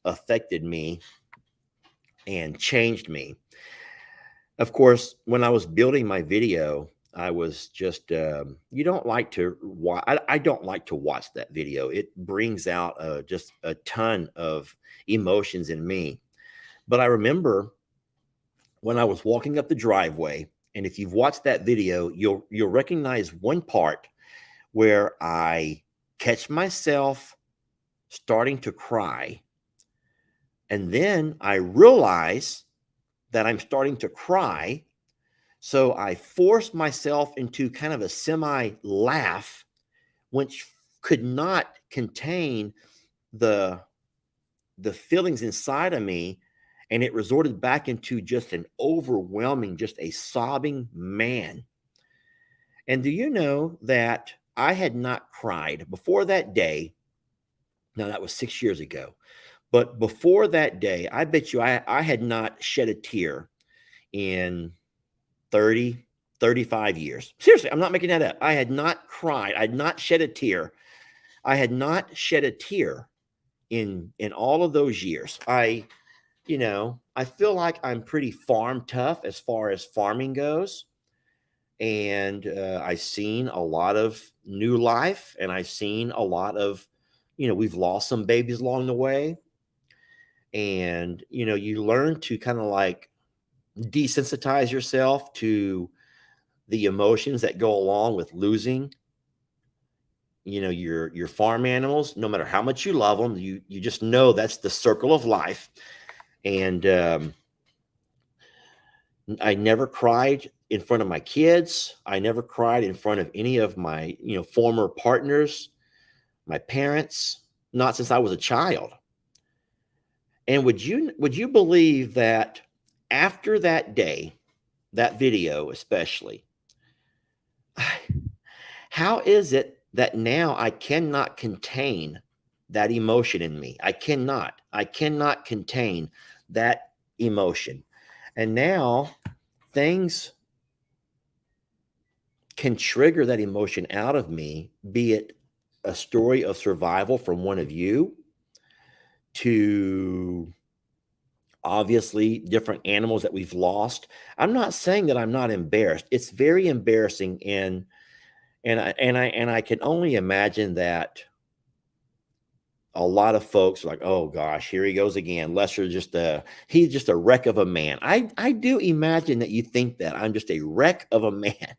affected me and changed me. Of course, when I was building my video, I was just, you don't like to watch. I don't like to watch that video. It brings out just a ton of emotions in me. But I remember when I was walking up the driveway, and if you've watched that video, you'll recognize one part where I catch myself starting to cry. And then I realize that I'm starting to cry. So I forced myself into kind of a semi laugh, which could not contain the feelings inside of me. And it resorted back into just an overwhelming, just a sobbing man. And do you know that I had not cried before that day? Now, that was 6 years ago. But before that day, I bet you I had not shed a tear in 30, 35 years. Seriously, I'm not making that up. I had not cried. I had not shed a tear. I had not shed a tear in all of those years. I feel like I'm pretty farm tough as far as farming goes. And I've seen a lot of new life, and I've seen a lot of, we've lost some babies along the way. And, you learn to kind of like desensitize yourself to the emotions that go along with losing, your farm animals. No matter how much you love them, you just know that's the circle of life. And I never cried in front of my kids. I never cried in front of any of my, former partners, my parents, not since I was a child. And would you believe that after that day, that video especially, how is it that now I cannot contain that emotion in me? I cannot contain that emotion. And now things can trigger that emotion out of me, be it a story of survival from one of you, to obviously different animals that we've lost. I'm not saying that I'm not embarrassed. It's very embarrassing, and I can only imagine that a lot of folks are like, oh gosh, here he goes again. Lester he's just a wreck of a man. I do imagine that you think that I'm just a wreck of a man.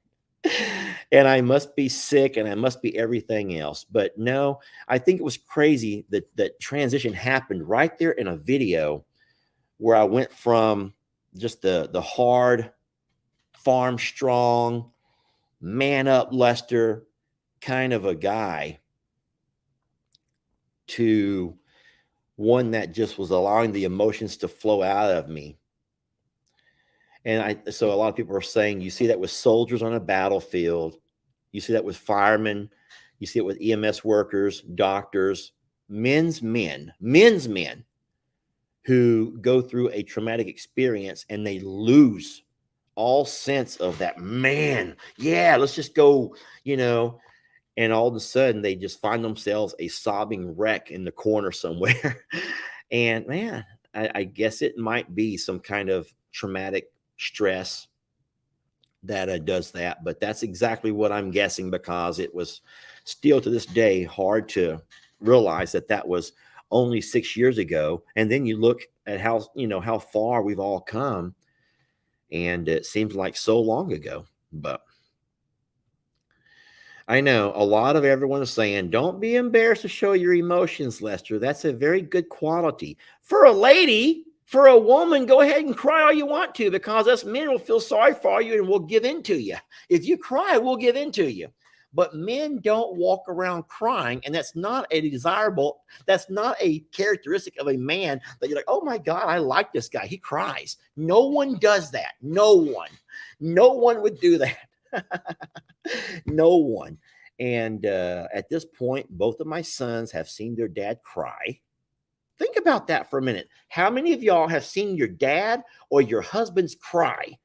And I must be sick and I must be everything else. But no, I think it was crazy that transition happened right there in a video where I went from just the hard, farm strong, man up Lester kind of a guy to one that just was allowing the emotions to flow out of me. And so a lot of people are saying, you see that with soldiers on a battlefield, you see that with firemen, you see it with EMS workers, doctors, men's men who go through a traumatic experience and they lose all sense of that, man, yeah, let's just go, and all of a sudden they just find themselves a sobbing wreck in the corner somewhere. And man, I guess it might be some kind of traumatic stress that does that, but that's exactly what I'm guessing, because it was still to this day hard to realize that was only 6 years ago. And then you look at how far we've all come, and it seems like so long ago. But I know a lot of everyone is saying, don't be embarrassed to show your emotions, Lester. That's a very good quality. For a lady, for a woman, go ahead and cry all you want to, because us men will feel sorry for you and we'll give in to you. If you cry, we'll give in to you. But men don't walk around crying, and that's not a characteristic of a man that you're like, oh my God, I like this guy. He cries. No one does that. No one would do that. No one. And at this point, both of my sons have seen their dad cry. Think about that for a minute. How many of y'all have seen your dad or your husbands cry?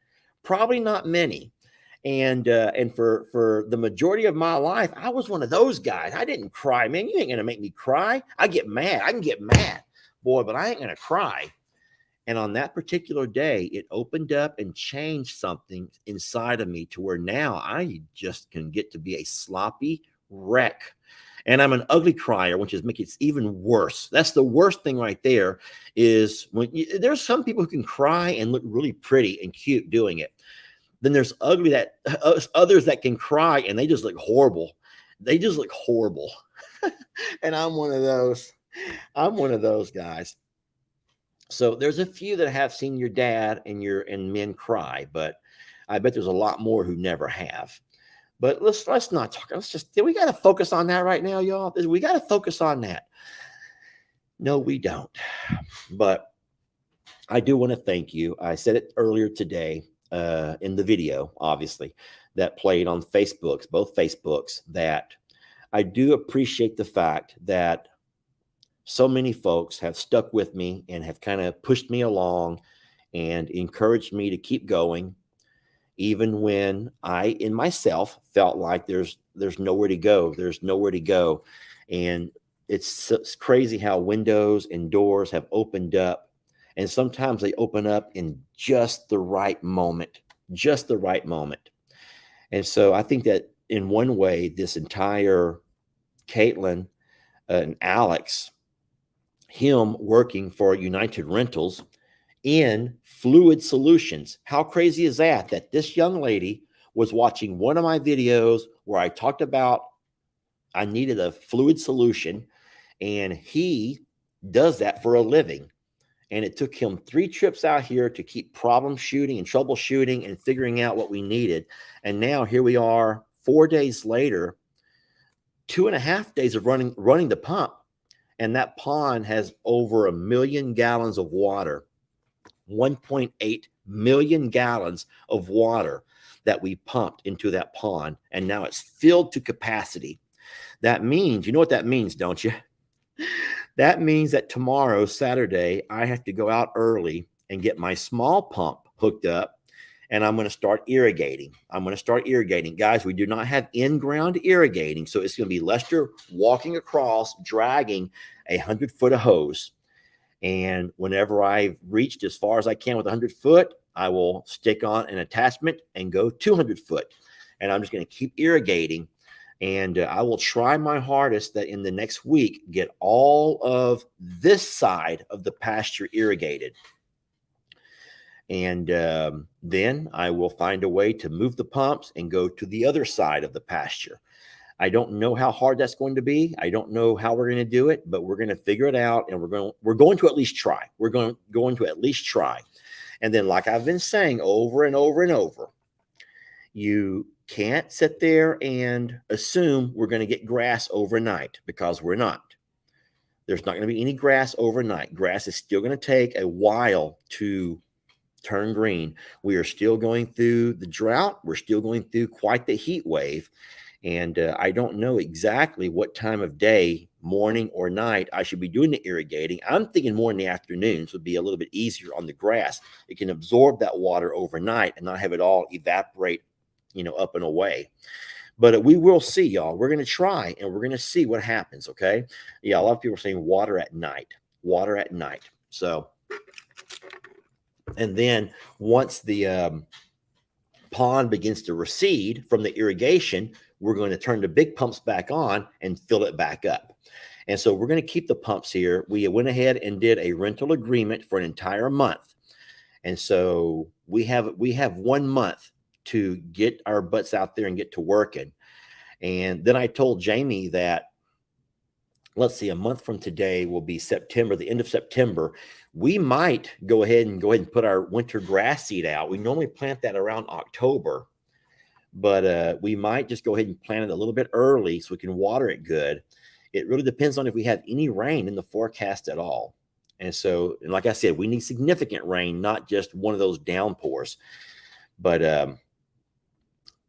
Probably not many. And for the majority of my life, I was one of those guys. I didn't cry, man. You ain't gonna make me cry. I get mad. I can get mad, boy, but I ain't gonna cry. And on that particular day, it opened up and changed something inside of me to where now I just can get to be a sloppy wreck. And I'm an ugly crier, which is making it even worse. That's the worst thing right there, is there's some people who can cry and look really pretty and cute doing it. Then there's others that can cry and they just look horrible. They just look horrible. And I'm one of those. I'm one of those guys. So there's a few that have seen your dad and men cry, but I bet there's a lot more who never have. But let's not talk. We got to focus on that right now, y'all. We got to focus on that. No, we don't. But I do want to thank you. I said it earlier today in the video, obviously, that played on both Facebooks, that I do appreciate the fact that so many folks have stuck with me and have kind of pushed me along and encouraged me to keep going, even when I, in myself, felt like there's nowhere to go. There's nowhere to go. And it's crazy how windows and doors have opened up. And sometimes they open up in just the right moment, And so I think that in one way, this entire Caitlin and Alex, him working for United Rentals in fluid solutions. How crazy is that? That this young lady was watching one of my videos where I talked about I needed a fluid solution, and he does that for a living. And it took him 3 trips out here to keep problem shooting and troubleshooting and figuring out what we needed. And now here we are 4 days later, 2.5 days of running the pump. And that pond has over 1 million gallons of water, 1.8 million gallons of water that we pumped into that pond. And now it's filled to capacity. That means, you know what that means, don't you? That means that tomorrow, Saturday, I have to go out early and get my small pump hooked up, and I'm going to start irrigating. Guys, we do not have in-ground irrigating, so it's going to be Lester walking across, dragging 100-foot of hose. And whenever I've reached as far as I can with 100 foot, I will stick on an attachment and go 200 foot. And I'm just going to keep irrigating. And I will try my hardest that in the next week, get all of this side of the pasture irrigated. And then I will find a way to move the pumps and go to the other side of the pasture. I don't know how hard that's going to be. I don't know how we're going to do it, but we're going to figure it out, and we're going to at least try. We're going to at least try. And then, like I've been saying over and over and over, you can't sit there and assume we're going to get grass overnight, because we're not. There's not going to be any grass overnight. Grass is still going to take a while to turn green. We are still going through the drought. We're still going through quite the heat wave. And I don't know exactly what time of day, morning or night, I should be doing the irrigating. I'm thinking more in the afternoons would be a little bit easier on the grass. It can absorb that water overnight and not have it all evaporate, up and away. But we will see, y'all. We're going to try, and we're going to see what happens, okay? Yeah, a lot of people are saying water at night. So, and then once the pond begins to recede from the irrigation, we're going to turn the big pumps back on and fill it back up. And so we're going to keep the pumps here. We went ahead and did a rental agreement for an entire month. And so we have 1 month to get our butts out there and get to working. And then I told Jamie that, let's see, a month from today will be September, the end of September. We might go ahead and put our winter grass seed out. We normally plant that around October, but we might just go ahead and plant it a little bit early so we can water it good. It really depends on if we have any rain in the forecast at all. And so, and like I said, we need significant rain, not just one of those downpours. But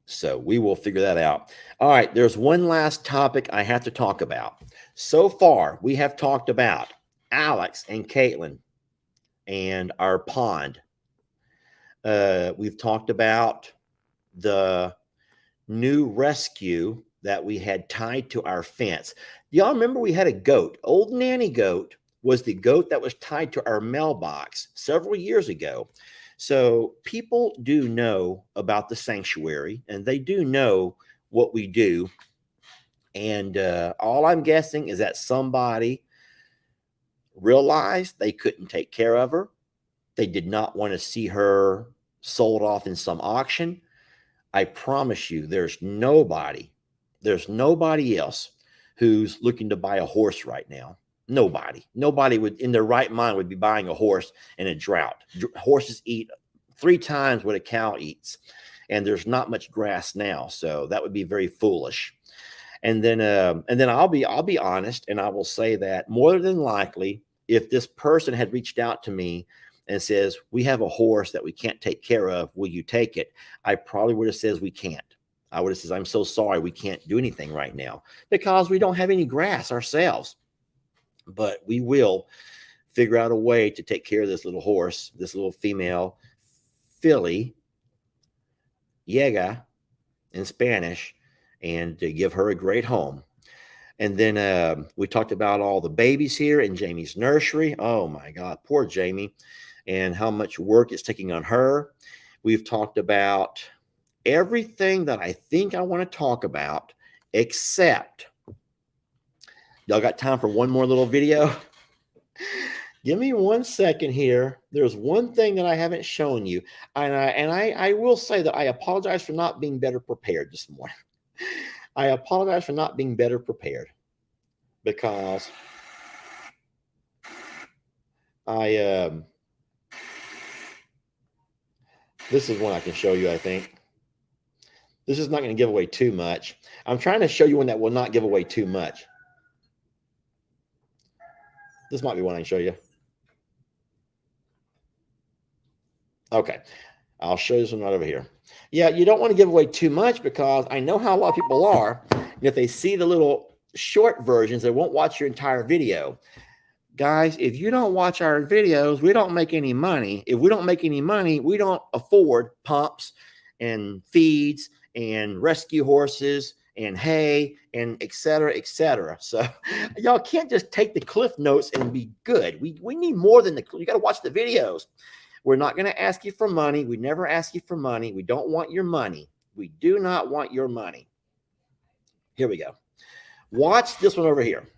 so we will figure that out. All right, there's one last topic I have to talk about. So far, we have talked about Alex and Caitlin and our pond. We've talked about the new rescue that we had tied to our fence. Y'all remember we had a goat? Old Nanny Goat was the goat that was tied to our mailbox several years ago. So people do know about the sanctuary, and they do know what we do. And all I'm guessing is that somebody realized they couldn't take care of her. They did not want to see her sold off in some auction. I promise you, there's nobody else who's looking to buy a horse right now. Nobody would, in their right mind, would be buying a horse in a drought. Horses eat 3 times what a cow eats, and there's not much grass now, so that would be very foolish. And then I'll be honest, and I will say that more than likely, if this person had reached out to me and says, we have a horse that we can't take care of, will you take it? I probably would have said we can't. I would have said, I'm so sorry, we can't do anything right now because we don't have any grass ourselves. But we will figure out a way to take care of this little horse, this little female filly, Yega in Spanish, and to give her a great home. And then we talked about all the babies here in Jamie's nursery. Oh my God, poor Jamie, and how much work it's taking on her. We've talked about everything that I think I want to talk about, except y'all got time for one more little video? Give me 1 second here. There's one thing that I haven't shown you. And I will say that I apologize for not being better prepared this morning. I apologize for not being better prepared because this is one I can show you, I think. This is not going to give away too much. I'm trying to show you one that will not give away too much. This might be one I can show you. Okay. I'll show you this one right over here. Yeah, you don't want to give away too much because I know how a lot of people are. And if they see the little short versions, they won't watch your entire video. Guys, if you don't watch our videos, we don't make any money. If we don't make any money, we don't afford pumps and feeds and rescue horses and hay and et cetera, et cetera. So y'all can't just take the cliff notes and be good. We need more than you got to watch the videos. We're not going to ask you for money. We never ask you for money. We don't want your money. We do not want your money. Here we go. Watch this one over here.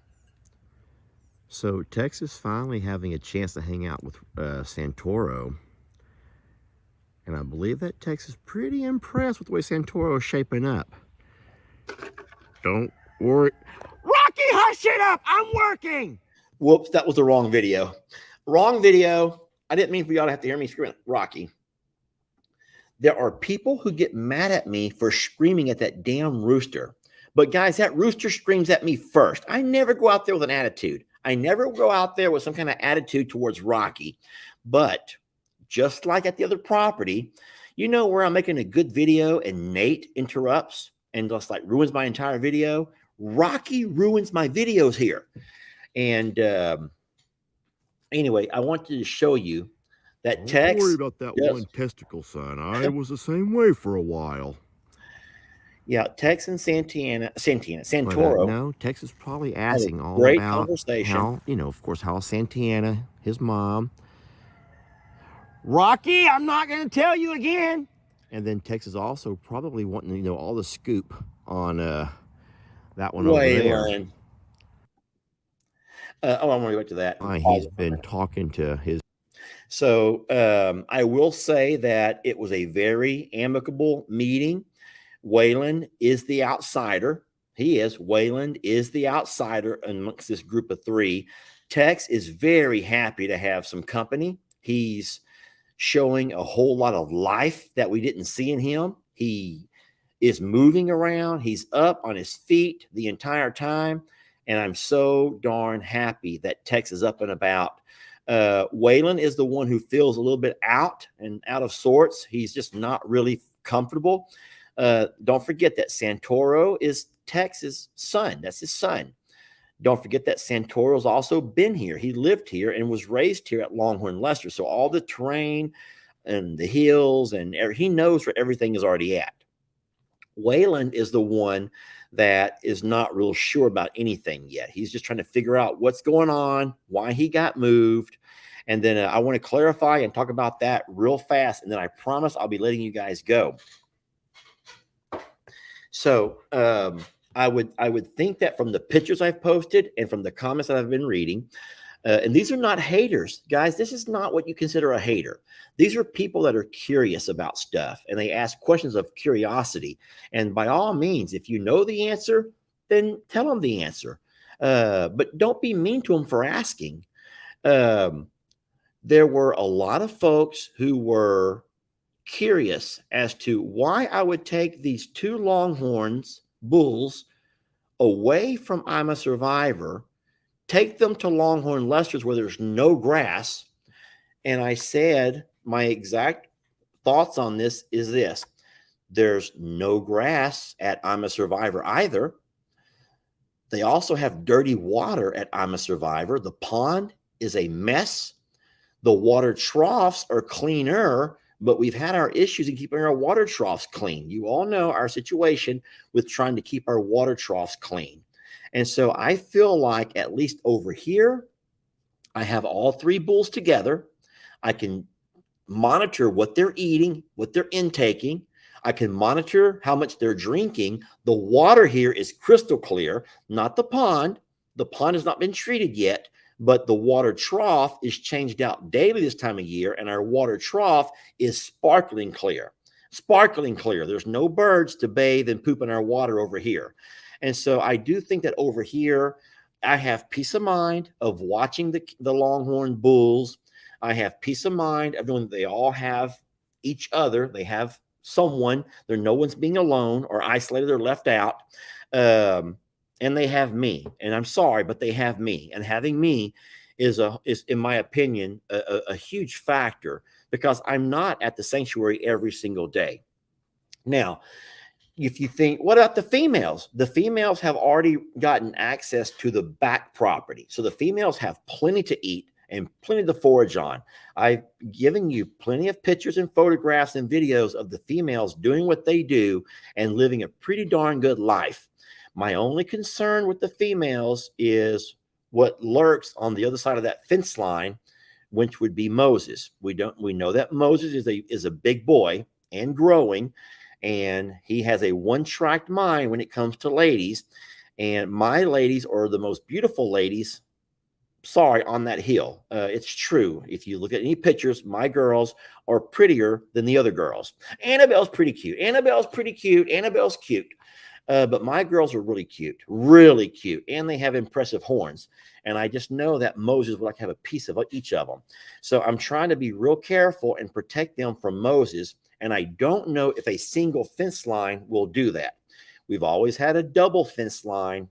So Tex is finally having a chance to hang out with Santoro. And I believe that Tex is pretty impressed with the way Santoro is shaping up. Don't worry. Rocky, hush it up. I'm working. Whoops, that was the wrong video. Wrong video. I didn't mean for y'all to have to hear me screaming, Rocky. There are people who get mad at me for screaming at that damn rooster. But guys, that rooster screams at me first. I never go out there with an attitude. I never go out there with some kind of attitude towards Rocky. But just like at the other property, you know where I'm making a good video and Nate interrupts and just like ruins my entire video? Rocky ruins my videos here. And anyway, I wanted to show you that Tex. Don't worry about that one testicle, son. I was the same way for a while. Yeah, Tex and Santoro. No, Tex is probably asking all great about conversation. how, of course, how Santana, his mom. Rocky, I'm not going to tell you again. And then Tex is also probably wanting to know all the scoop on that one over there. I want to go back to that. He's been talking to his. So I will say that it was a very amicable meeting. Waylon is the outsider. He is. Waylon is the outsider amongst this group of three. Tex is very happy to have some company. He's showing a whole lot of life that we didn't see in him. He is moving around. He's up on his feet the entire time. And I'm so darn happy that Tex is up and about. Waylon is the one who feels a little bit out of sorts. He's just not really comfortable. Don't forget that Santoro is Tex's son. That's his son. Don't forget that Santoro's also been here. He lived here and was raised here at Longhorn Lester. So all the terrain and the hills and he knows where everything is already at. Waylon is the one that is not real sure about anything yet. He's just trying to figure out what's going on, why he got moved. And then I want to clarify and talk about that real fast. And then I promise I'll be letting you guys go. So I would think that from the pictures I've posted and from the comments that I've been reading, and these are not haters, guys. This is not what you consider a hater. These are people that are curious about stuff and they ask questions of curiosity. And by all means, if you know the answer, then tell them the answer. But don't be mean to them for asking. There were a lot of folks who were curious as to why I would take these two Longhorns bulls away from I'm a Survivor, take them to Longhorn Lester's where there's no grass. And I said, my exact thoughts on this is this. There's no grass at I'm a Survivor either. They also have dirty water at I'm a Survivor. The pond is a mess. The water troughs are cleaner, but we've had our issues in keeping our water troughs clean. You all know our situation with trying to keep our water troughs clean. And so I feel like at least over here, I have all three bulls together. I can monitor what they're eating, what they're intaking. I can monitor how much they're drinking. The water here is crystal clear, not the pond. The pond has not been treated yet, but the water trough is changed out daily this time of year, and our water trough is sparkling clear. Sparkling clear. There's no birds to bathe and poop in our water over here. And so I do think that over here, I have peace of mind of watching the Longhorn bulls. I have peace of mind of knowing that they all have each other. They have someone. No one's being alone or isolated or left out. And they have me. And I'm sorry, but they have me. And having me is in my opinion, a huge factor, because I'm not at the sanctuary every single day. Now, if you think, what about the females? The females have already gotten access to the back property. So the females have plenty to eat and plenty to forage on. I've given you plenty of pictures and photographs and videos of the females doing what they do and living a pretty darn good life. My only concern with the females is what lurks on the other side of that fence line, which would be Moses. We know that Moses is a big boy and growing, and he has a one-track mind when it comes to ladies. And my ladies are the most beautiful ladies, sorry, on that hill. It's true. If you look at any pictures, my girls are prettier than the other girls. Annabelle's pretty cute. Annabelle's pretty cute. Annabelle's cute. But my girls are really cute, and they have impressive horns. And I just know that Moses would like to have a piece of each of them. So I'm trying to be real careful and protect them from Moses. And I don't know if a single fence line will do that. We've always had a double fence line.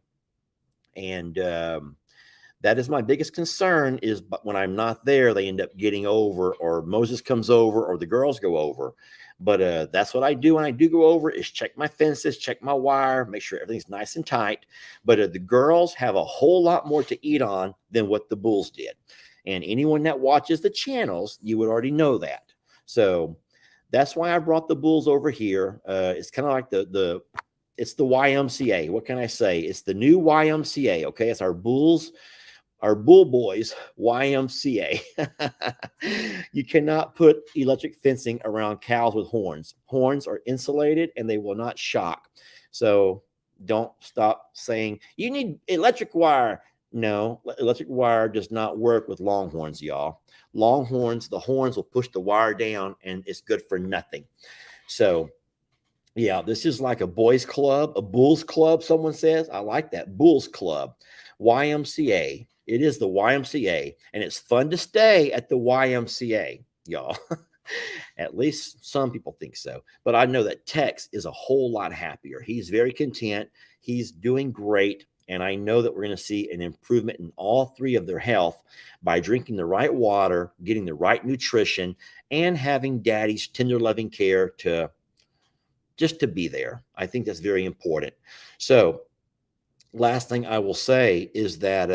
And that is my biggest concern, is when I'm not there, they end up getting over, or Moses comes over, or the girls go over. But that's what I do when I do go over, is check my fences, check my wire, make sure everything's nice and tight. But the girls have a whole lot more to eat on than what the bulls did. And anyone that watches the channels, you would already know that. So that's why I brought the bulls over here. It's kind of like it's the YMCA. What can I say? It's the new YMCA. Okay, it's our bulls. Our bull boys YMCA. You cannot put electric fencing around cows with horns. Horns are insulated and they will not shock. So don't stop saying you need electric wire. No, electric wire does not work with longhorns, y'all. Longhorns, the horns will push the wire down and it's good for nothing. So yeah, this is like a boys club, a bulls club, someone says. I like that. Bulls club, YMCA. It is the YMCA, and it's fun to stay at the YMCA, y'all. At least some people think so. But I know that Tex is a whole lot happier. He's very content. He's doing great. And I know that we're going to see an improvement in all three of their health by drinking the right water, getting the right nutrition, and having daddy's tender, loving care just to be there. I think that's very important. So last thing I will say is that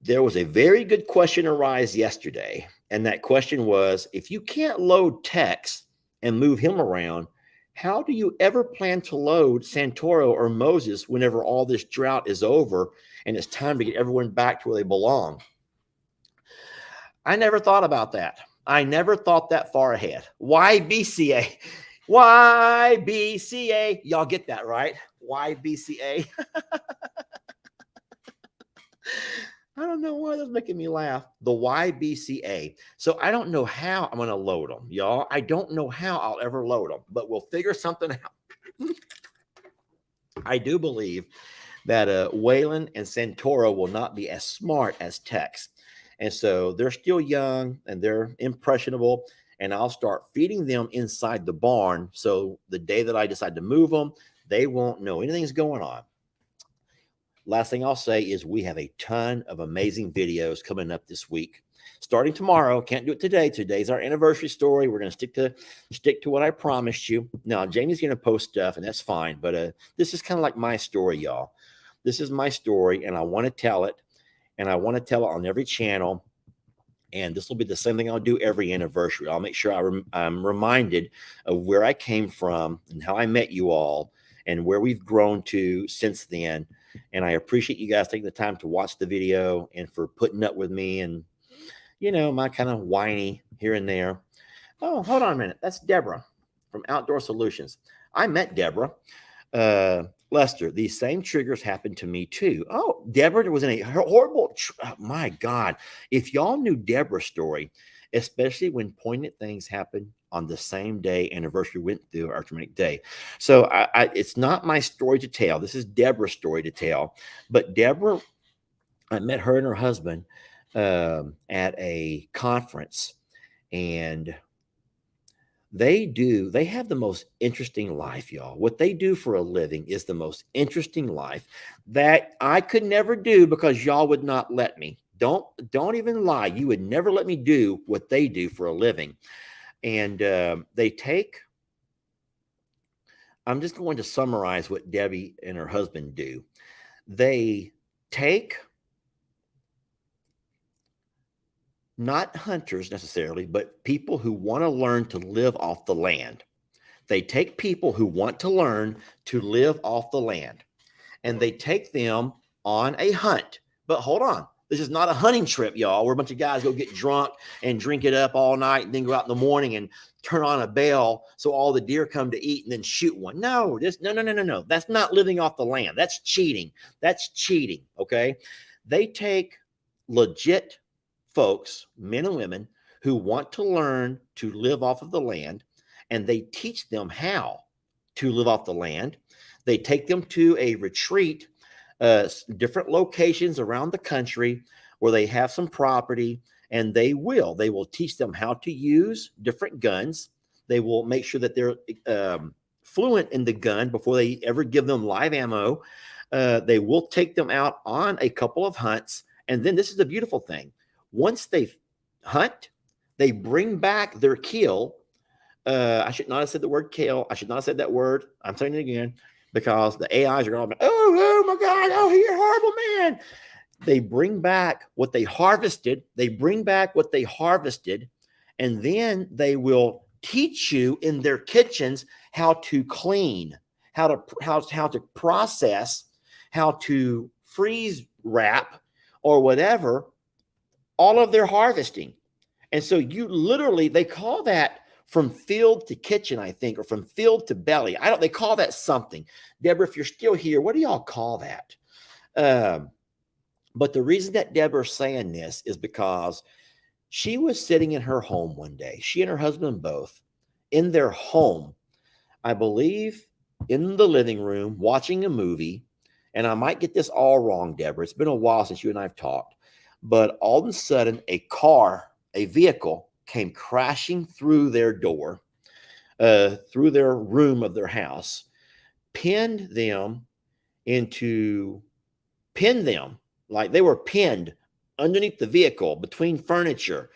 there was a very good question arise yesterday. And that question was, if you can't load Tex and move him around, how do you ever plan to load Santoro or Moses whenever all this drought is over and it's time to get everyone back to where they belong? I never thought about that. I never thought that far ahead. YBCA. YBCA. Y'all get that, right? YBCA. I don't know why that's making me laugh. The YBCA. So I don't know how I'm going to load them, y'all. I don't know how I'll ever load them, but we'll figure something out. I do believe that Waylon and Santoro will not be as smart as Tex. And so they're still young and they're impressionable. And I'll start feeding them inside the barn. So the day that I decide to move them, they won't know anything's going on. Last thing I'll say is we have a ton of amazing videos coming up this week. Starting tomorrow, can't do it today. Today's our anniversary story. We're going to stick to what I promised you. Now, Jamie's going to post stuff, and that's fine. But this is kind of like my story, y'all. This is my story, and I want to tell it. And I want to tell it on every channel. And this will be the same thing I'll do every anniversary. I'll make sure I'm reminded of where I came from and how I met you all and where we've grown to since then. And I appreciate you guys taking the time to watch the video and for putting up with me and, you know, my kind of whiny here and there. Oh, hold on a minute. That's Deborah. from Outdoor Solutions. I met Deborah. Lester, these same triggers happened to me too. Oh, Deborah was in a horrible, oh my God. If y'all knew Deborah's story, especially when poignant things happen on the same day anniversary went through our traumatic day. So it's not my story to tell. This is Deborah's story to tell. But Deborah, I met her and her husband at a conference, and they have the most interesting life, y'all. What they do for a living is the most interesting life that I could never do because y'all would not let me. Don't even lie. You would never let me do what they do for a living. And I'm just going to summarize what Debbie and her husband do. They take, not hunters necessarily, but people who want to learn to live off the land. They take people who want to learn to live off the land, and they take them on a hunt. But hold on. This is not a hunting trip, y'all, where a bunch of guys go get drunk and drink it up all night and then go out in the morning and turn on a bell so all the deer come to eat and then shoot one. No. That's not living off the land. That's cheating. Okay? They take legit folks, men and women, who want to learn to live off of the land, and they teach them how to live off the land. They take them to a retreat, different locations around the country where they have some property, and they will teach them how to use different guns. They will make sure that they're fluent in the gun before they ever give them live ammo. They will take them out on a couple of hunts, and then this is the beautiful thing. Once they hunt, they bring back their kill. I should not have said the word kill. I should not have said that word. I'm saying it again because the AIs are going to be, oh my God, oh, you're a horrible man. They bring back what they harvested. And then they will teach you in their kitchens how to clean, how to process, how to freeze wrap or whatever, all of their harvesting. And so you literally, they call that from field to kitchen, I think, or from field to belly. They call that something. Deborah, if you're still here, what do y'all call that? But the reason that Deborah's saying this is because she was sitting in her home one day, she and her husband both, in their home, I believe in the living room, watching a movie. And I might get this all wrong, Deborah. It's been a while since you and I have talked. But all of a sudden, a vehicle came crashing through their door, through their room of their house, pinned them like they were pinned underneath the vehicle between furniture.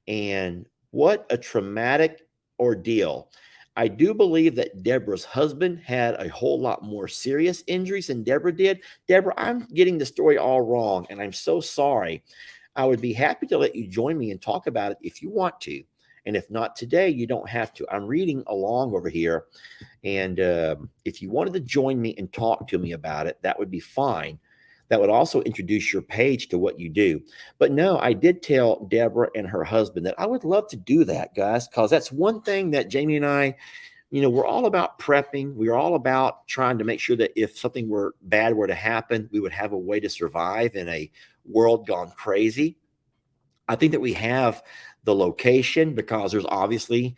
And what a traumatic ordeal. I do believe that Deborah's husband had a whole lot more serious injuries than Deborah did. Deborah, I'm getting the story all wrong, and I'm so sorry. I would be happy to let you join me and talk about it if you want to. And if not today, you don't have to. I'm reading along over here. And if you wanted to join me and talk to me about it, that would be fine. That would also introduce your page to what you do. But no, I did tell Deborah and her husband that I would love to do that, guys, because that's one thing that Jamie and I, we're all about prepping. We're all about trying to make sure that if something bad were to happen, we would have a way to survive in a world gone crazy. I think that we have the location because there's obviously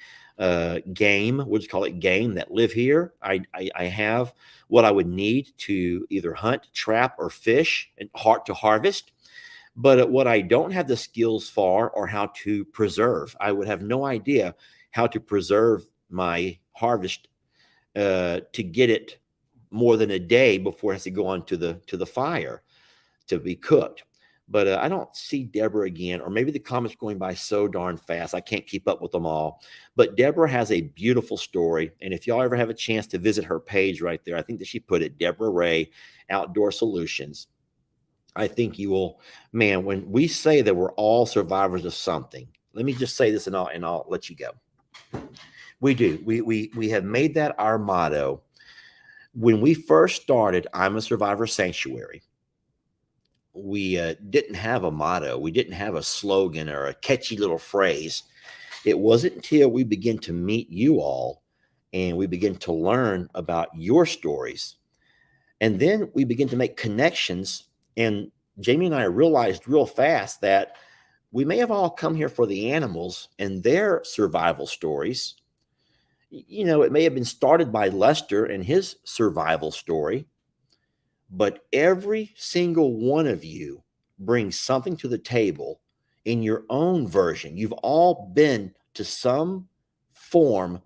game, we'll just call it game, that live here. I have what I would need to either hunt, trap, or fish and to harvest. But what I don't have the skills for or how to preserve. I would have no idea how to preserve my harvest to get it more than a day before it has to go on to the fire to be cooked. But I don't see Deborah again, or maybe the comments are going by so darn fast, I can't keep up with them all. But Deborah has a beautiful story. And if y'all ever have a chance to visit her page right there, I think that she put it, Deborah Ray, Outdoor Solutions. I think you will, man, when we say that we're all survivors of something, let me just say this and I'll let you go. We do. We have made that our motto. When we first started, I'm a Survivor Sanctuary, we didn't have a motto. We didn't have a slogan or a catchy little phrase. It wasn't until we began to meet you all and we begin to learn about your stories. And then we begin to make connections. And Jamie and I realized real fast that we may have all come here for the animals and their survival stories. You know, it may have been started by Lester and his survival story, but every single one of you brings something to the table in your own version. You've all been to some form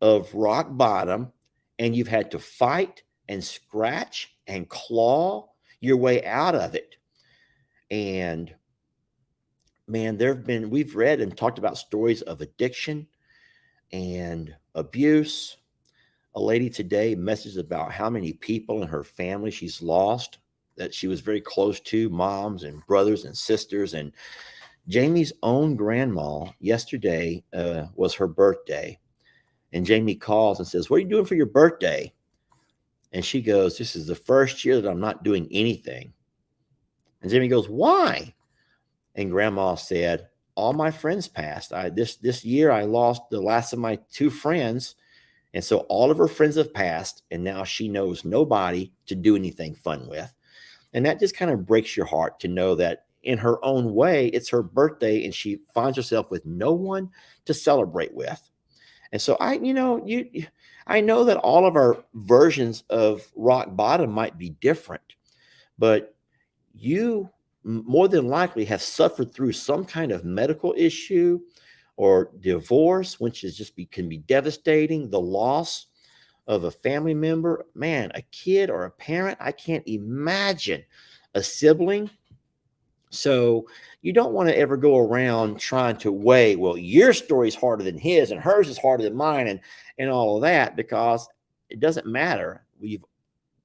of rock bottom, and you've had to fight and scratch and claw your way out of it. And man, we've read and talked about stories of addiction and abuse. A lady today messages about how many people in her family she's lost that she was very close to, moms and brothers and sisters. And Jamie's own grandma yesterday was her birthday. And Jamie calls and says, "What are you doing for your birthday?" And she goes, "This is the first year that I'm not doing anything." And Jamie goes, "Why?" And grandma said, "All my friends passed. This year I lost the last of my two friends. And so all of her friends have passed, and now she knows nobody to do anything fun with." And that just kind of breaks your heart to know that in her own way, it's her birthday and she finds herself with no one to celebrate with. And so I know that all of our versions of rock bottom might be different, but you more than likely have suffered through some kind of medical issue or divorce, which can be devastating. The loss of a family member, man, a kid or a parent. I can't imagine a sibling. So you don't want to ever go around trying to weigh, well, your story's harder than his and hers is harder than mine and all of that, because it doesn't matter.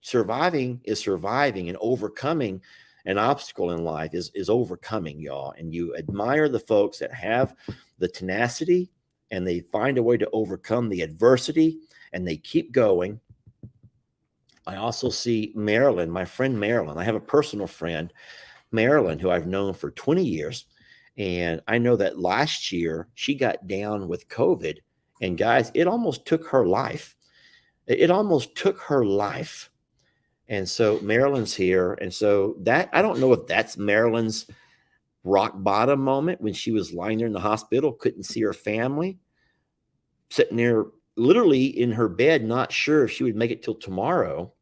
Surviving is surviving, and overcoming an obstacle in life is overcoming, y'all. And you admire the folks that have the tenacity and they find a way to overcome the adversity and they keep going. I also see Marilyn, my friend Marilyn. I have a personal friend, Marilyn, who I've known for 20 years. And I know that last year she got down with COVID. And guys, it almost took her life. It almost took her life. And so Marilyn's here. And so that, I don't know if that's Marilyn's rock bottom moment when she was lying there in the hospital, couldn't see her family, sitting there literally in her bed, not sure if she would make it till tomorrow.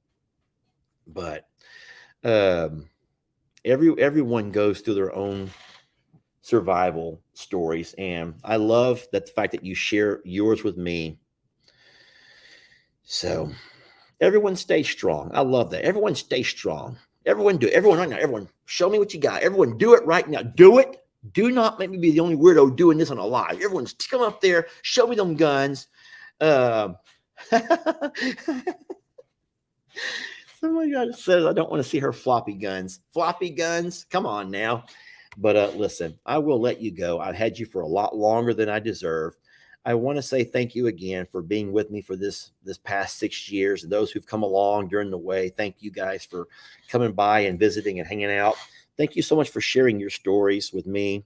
But everyone goes through their own survival stories. And I love that the fact that you share yours with me. So everyone stay strong. I love that. Everyone stay strong. Everyone do it. Everyone right now. Everyone show me what you got. Everyone do it right now. Do it. Do not make me be the only weirdo doing this on a live. Everyone's come up there. Show me them guns. Somebody says I don't want to see her floppy guns. Floppy guns. Come on now. But listen, I will let you go. I've had you for a lot longer than I deserve. I want to say thank you again for being with me for this past 6 years. And those who've come along during the way, thank you guys for coming by and visiting and hanging out. Thank you so much for sharing your stories with me.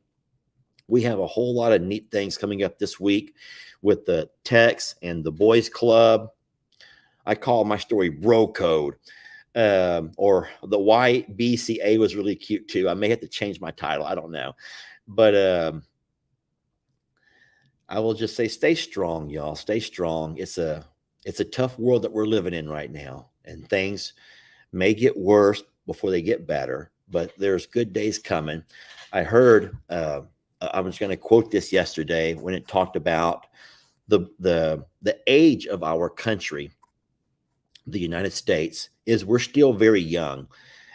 We have a whole lot of neat things coming up this week with the Tex and the Boys Club. I call my story Bro Code, or the YBCA was really cute too. I may have to change my title. I don't know. But I will just say, stay strong, y'all. Stay strong. It's a tough world that we're living in right now, and things may get worse before they get better, but there's good days coming. I heard, I was going to quote this yesterday when it talked about the age of our country, the United States, is we're still very young.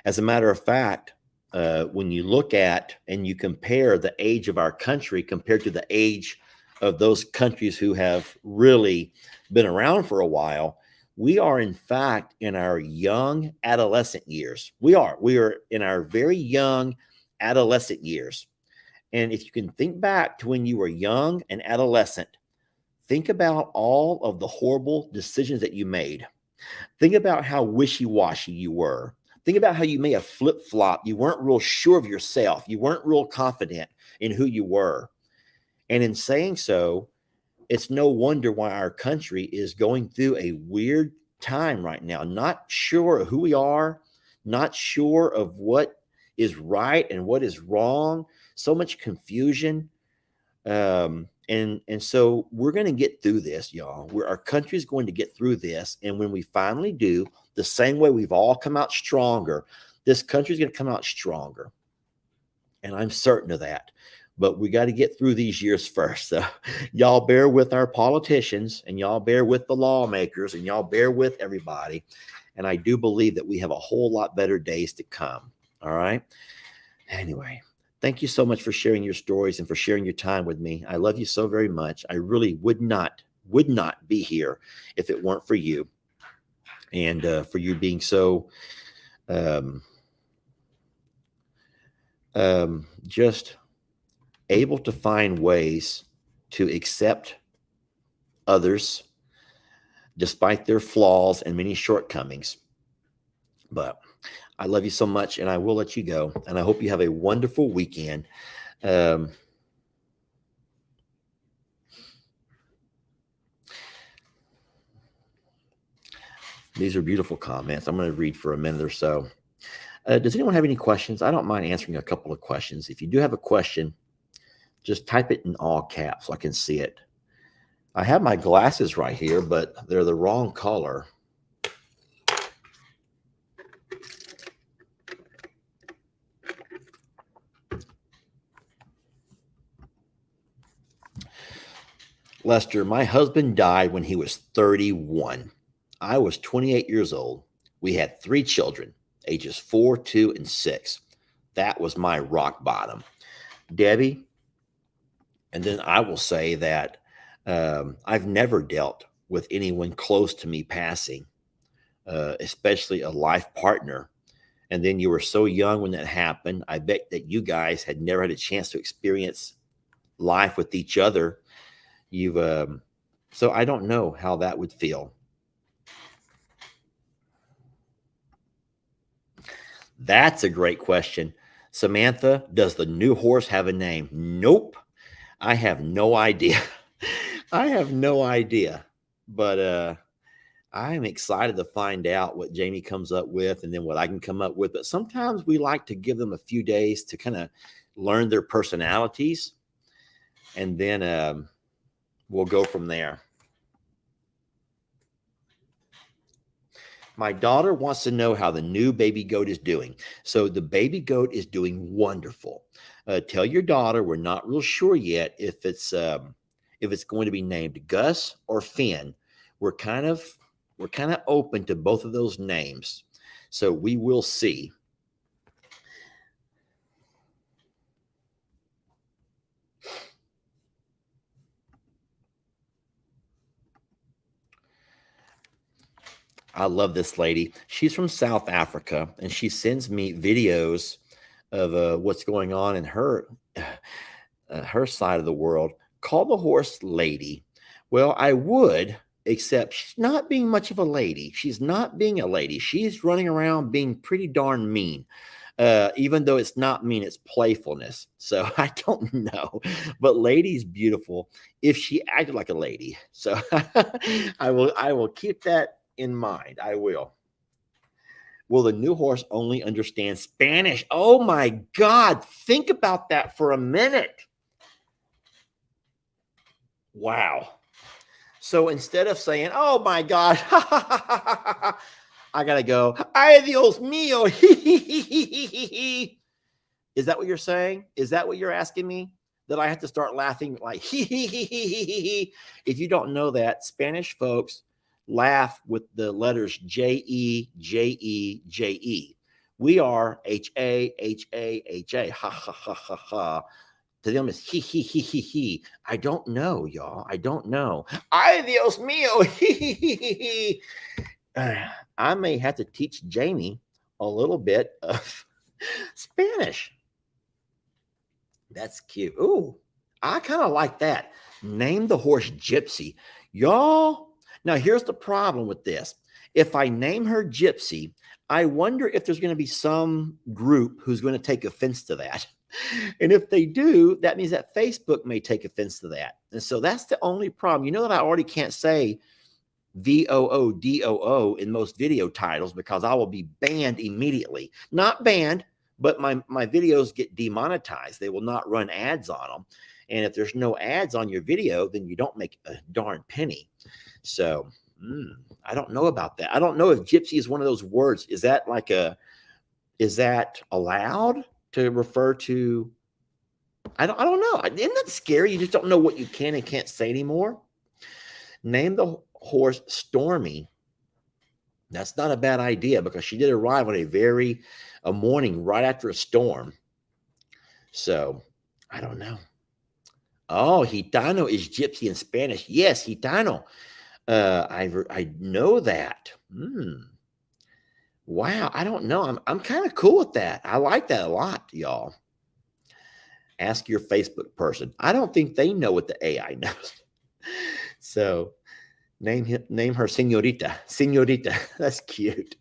As a matter of fact, when you look at and you compare the age of our country compared to the age of those countries who have really been around for a while, we are in fact in our young adolescent years. We are in our very young adolescent years. And if you can think back to when you were young and adolescent, think about all of the horrible decisions that you made. Think about how wishy-washy you were. Think about how you may have flip-flopped. You weren't real sure of yourself. You weren't real confident in who you were. And in saying so, it's no wonder why our country is going through a weird time right now. Not sure of who we are, not sure of what is right and what is wrong. So much confusion. And so we're going to get through this, y'all. Our country's going to get through this. And when we finally do, the same way we've all come out stronger, this country's going to come out stronger. And I'm certain of that. But we got to get through these years first. So y'all bear with our politicians, and y'all bear with the lawmakers, and y'all bear with everybody. And I do believe that we have a whole lot better days to come. All right. Anyway, thank you so much for sharing your stories and for sharing your time with me. I love you so very much. I really would not be here if it weren't for you, and for you being so just able to find ways to accept others despite their flaws and many shortcomings. But I love you so much, and I will let you go. And I hope you have a wonderful weekend. These are beautiful comments. I'm going to read for a minute or so. Does anyone have any questions? I don't mind answering a couple of questions. If you do have a question, just type it in all caps so I can see it. I have my glasses right here, but they're the wrong color. Lester, my husband died when he was 31. I was 28 years old. We had 3 children, ages 4, 2, and 6. That was my rock bottom. Debbie, and then I will say that I've never dealt with anyone close to me passing, especially a life partner. And then you were so young when that happened. I bet that you guys had never had a chance to experience life with each other. So I don't know how that would feel. That's a great question. Samantha, does the new horse have a name? Nope. I have no idea. I have no idea. But I'm excited to find out what Jamie comes up with and then what I can come up with. But sometimes we like to give them a few days to kind of learn their personalities. And then we'll go from there. My daughter wants to know how the new baby goat is doing. So the baby goat is doing wonderful. Tell your daughter we're not real sure yet if it's going to be named Gus or Finn. We're kind of open to both of those names. So we will see. I love this lady. She's from South Africa, and she sends me videos of what's going on in her side of the world. Call the horse lady. Well, I would, except she's not being much of a lady. She's not being a lady. She's running around being pretty darn mean. Even though it's not mean, it's playfulness. So I don't know, but lady's beautiful if she acted like a lady. So I will keep that in mind. I will. Will the new horse only understand Spanish? Oh my God. Think about that for a minute. Wow. So instead of saying, oh my God, I got to go, ay Dios mío. Is that what you're saying? Is that what you're asking me? That I have to start laughing like, If you don't know that, Spanish folks laugh with the letters J-E, J-E, J-E. We are H-A, H-A, H-A. Ha, ha, ha, ha, ha. To them, it's he. I don't know, y'all. I don't know. Ay, Dios mío. I may have to teach Jamie a little bit of Spanish. That's cute. Ooh, I kind of like that. Name the horse Gypsy. Y'all, now here's the problem with this. If I name her Gypsy, I wonder if there's going to be some group who's going to take offense to that. And if they do, that means that Facebook may take offense to that. And so that's the only problem. You know that I already can't say VOODOO in most video titles because I will be banned immediately. Not banned, but my videos get demonetized. They will not run ads on them. And if there's no ads on your video, then you don't make a darn penny. So I don't know about that. I don't know if gypsy is one of those words. Is that allowed to refer to? I don't know. Isn't that scary? You just don't know what you can and can't say anymore. Name the horse Stormy. That's not a bad idea because she did arrive on a morning right after a storm. So I don't know. Oh, Gitano is gypsy in Spanish. Yes, Gitano. I know that. Wow, I don't know. I'm kind of cool with that. I like that a lot, y'all. Ask your Facebook person. I don't think they know what the AI knows. So name her Señorita. Señorita. That's cute.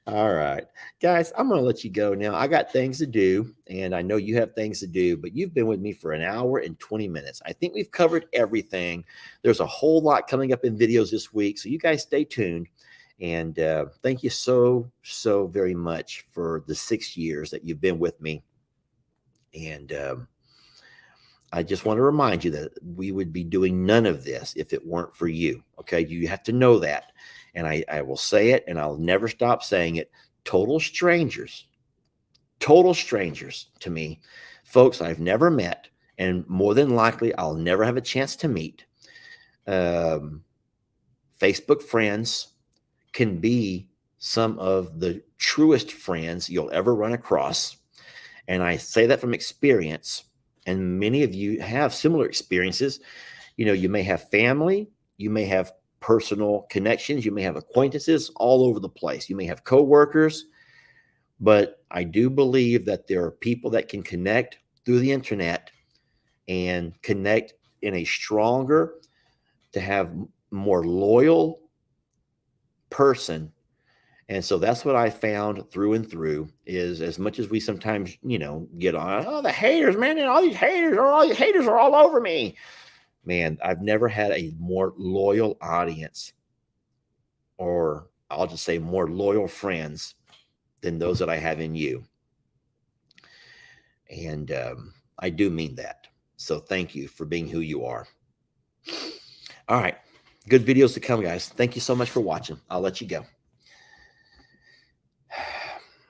All right, guys, I'm going to let you go now. I got things to do, and I know you have things to do, but you've been with me for an hour and 20 minutes. I think we've covered everything. There's a whole lot coming up in videos this week, so you guys stay tuned. And thank you so very much for the 6 years that you've been with me. And I just want to remind you that we would be doing none of this if it weren't for you. Okay, you have to know that. And I will say it, and I'll never stop saying it. Total strangers to me, folks I've never met, and more than likely I'll never have a chance to meet. Facebook friends can be some of the truest friends you'll ever run across. And I say that from experience. And many of you have similar experiences. You know, you may have family, you may have personal connections, you may have acquaintances all over the place. You may have coworkers, but I do believe that there are people that can connect through the internet and connect in a stronger, to have more loyal person. And so that's what I found through and through, is as much as we sometimes, get on, oh, the haters, man, and all these haters are all over me. Man, I've never had a more loyal audience, or I'll just say more loyal friends than those that I have in you. And I do mean that. So thank you for being who you are. All right. Good videos to come, guys. Thank you so much for watching. I'll let you go.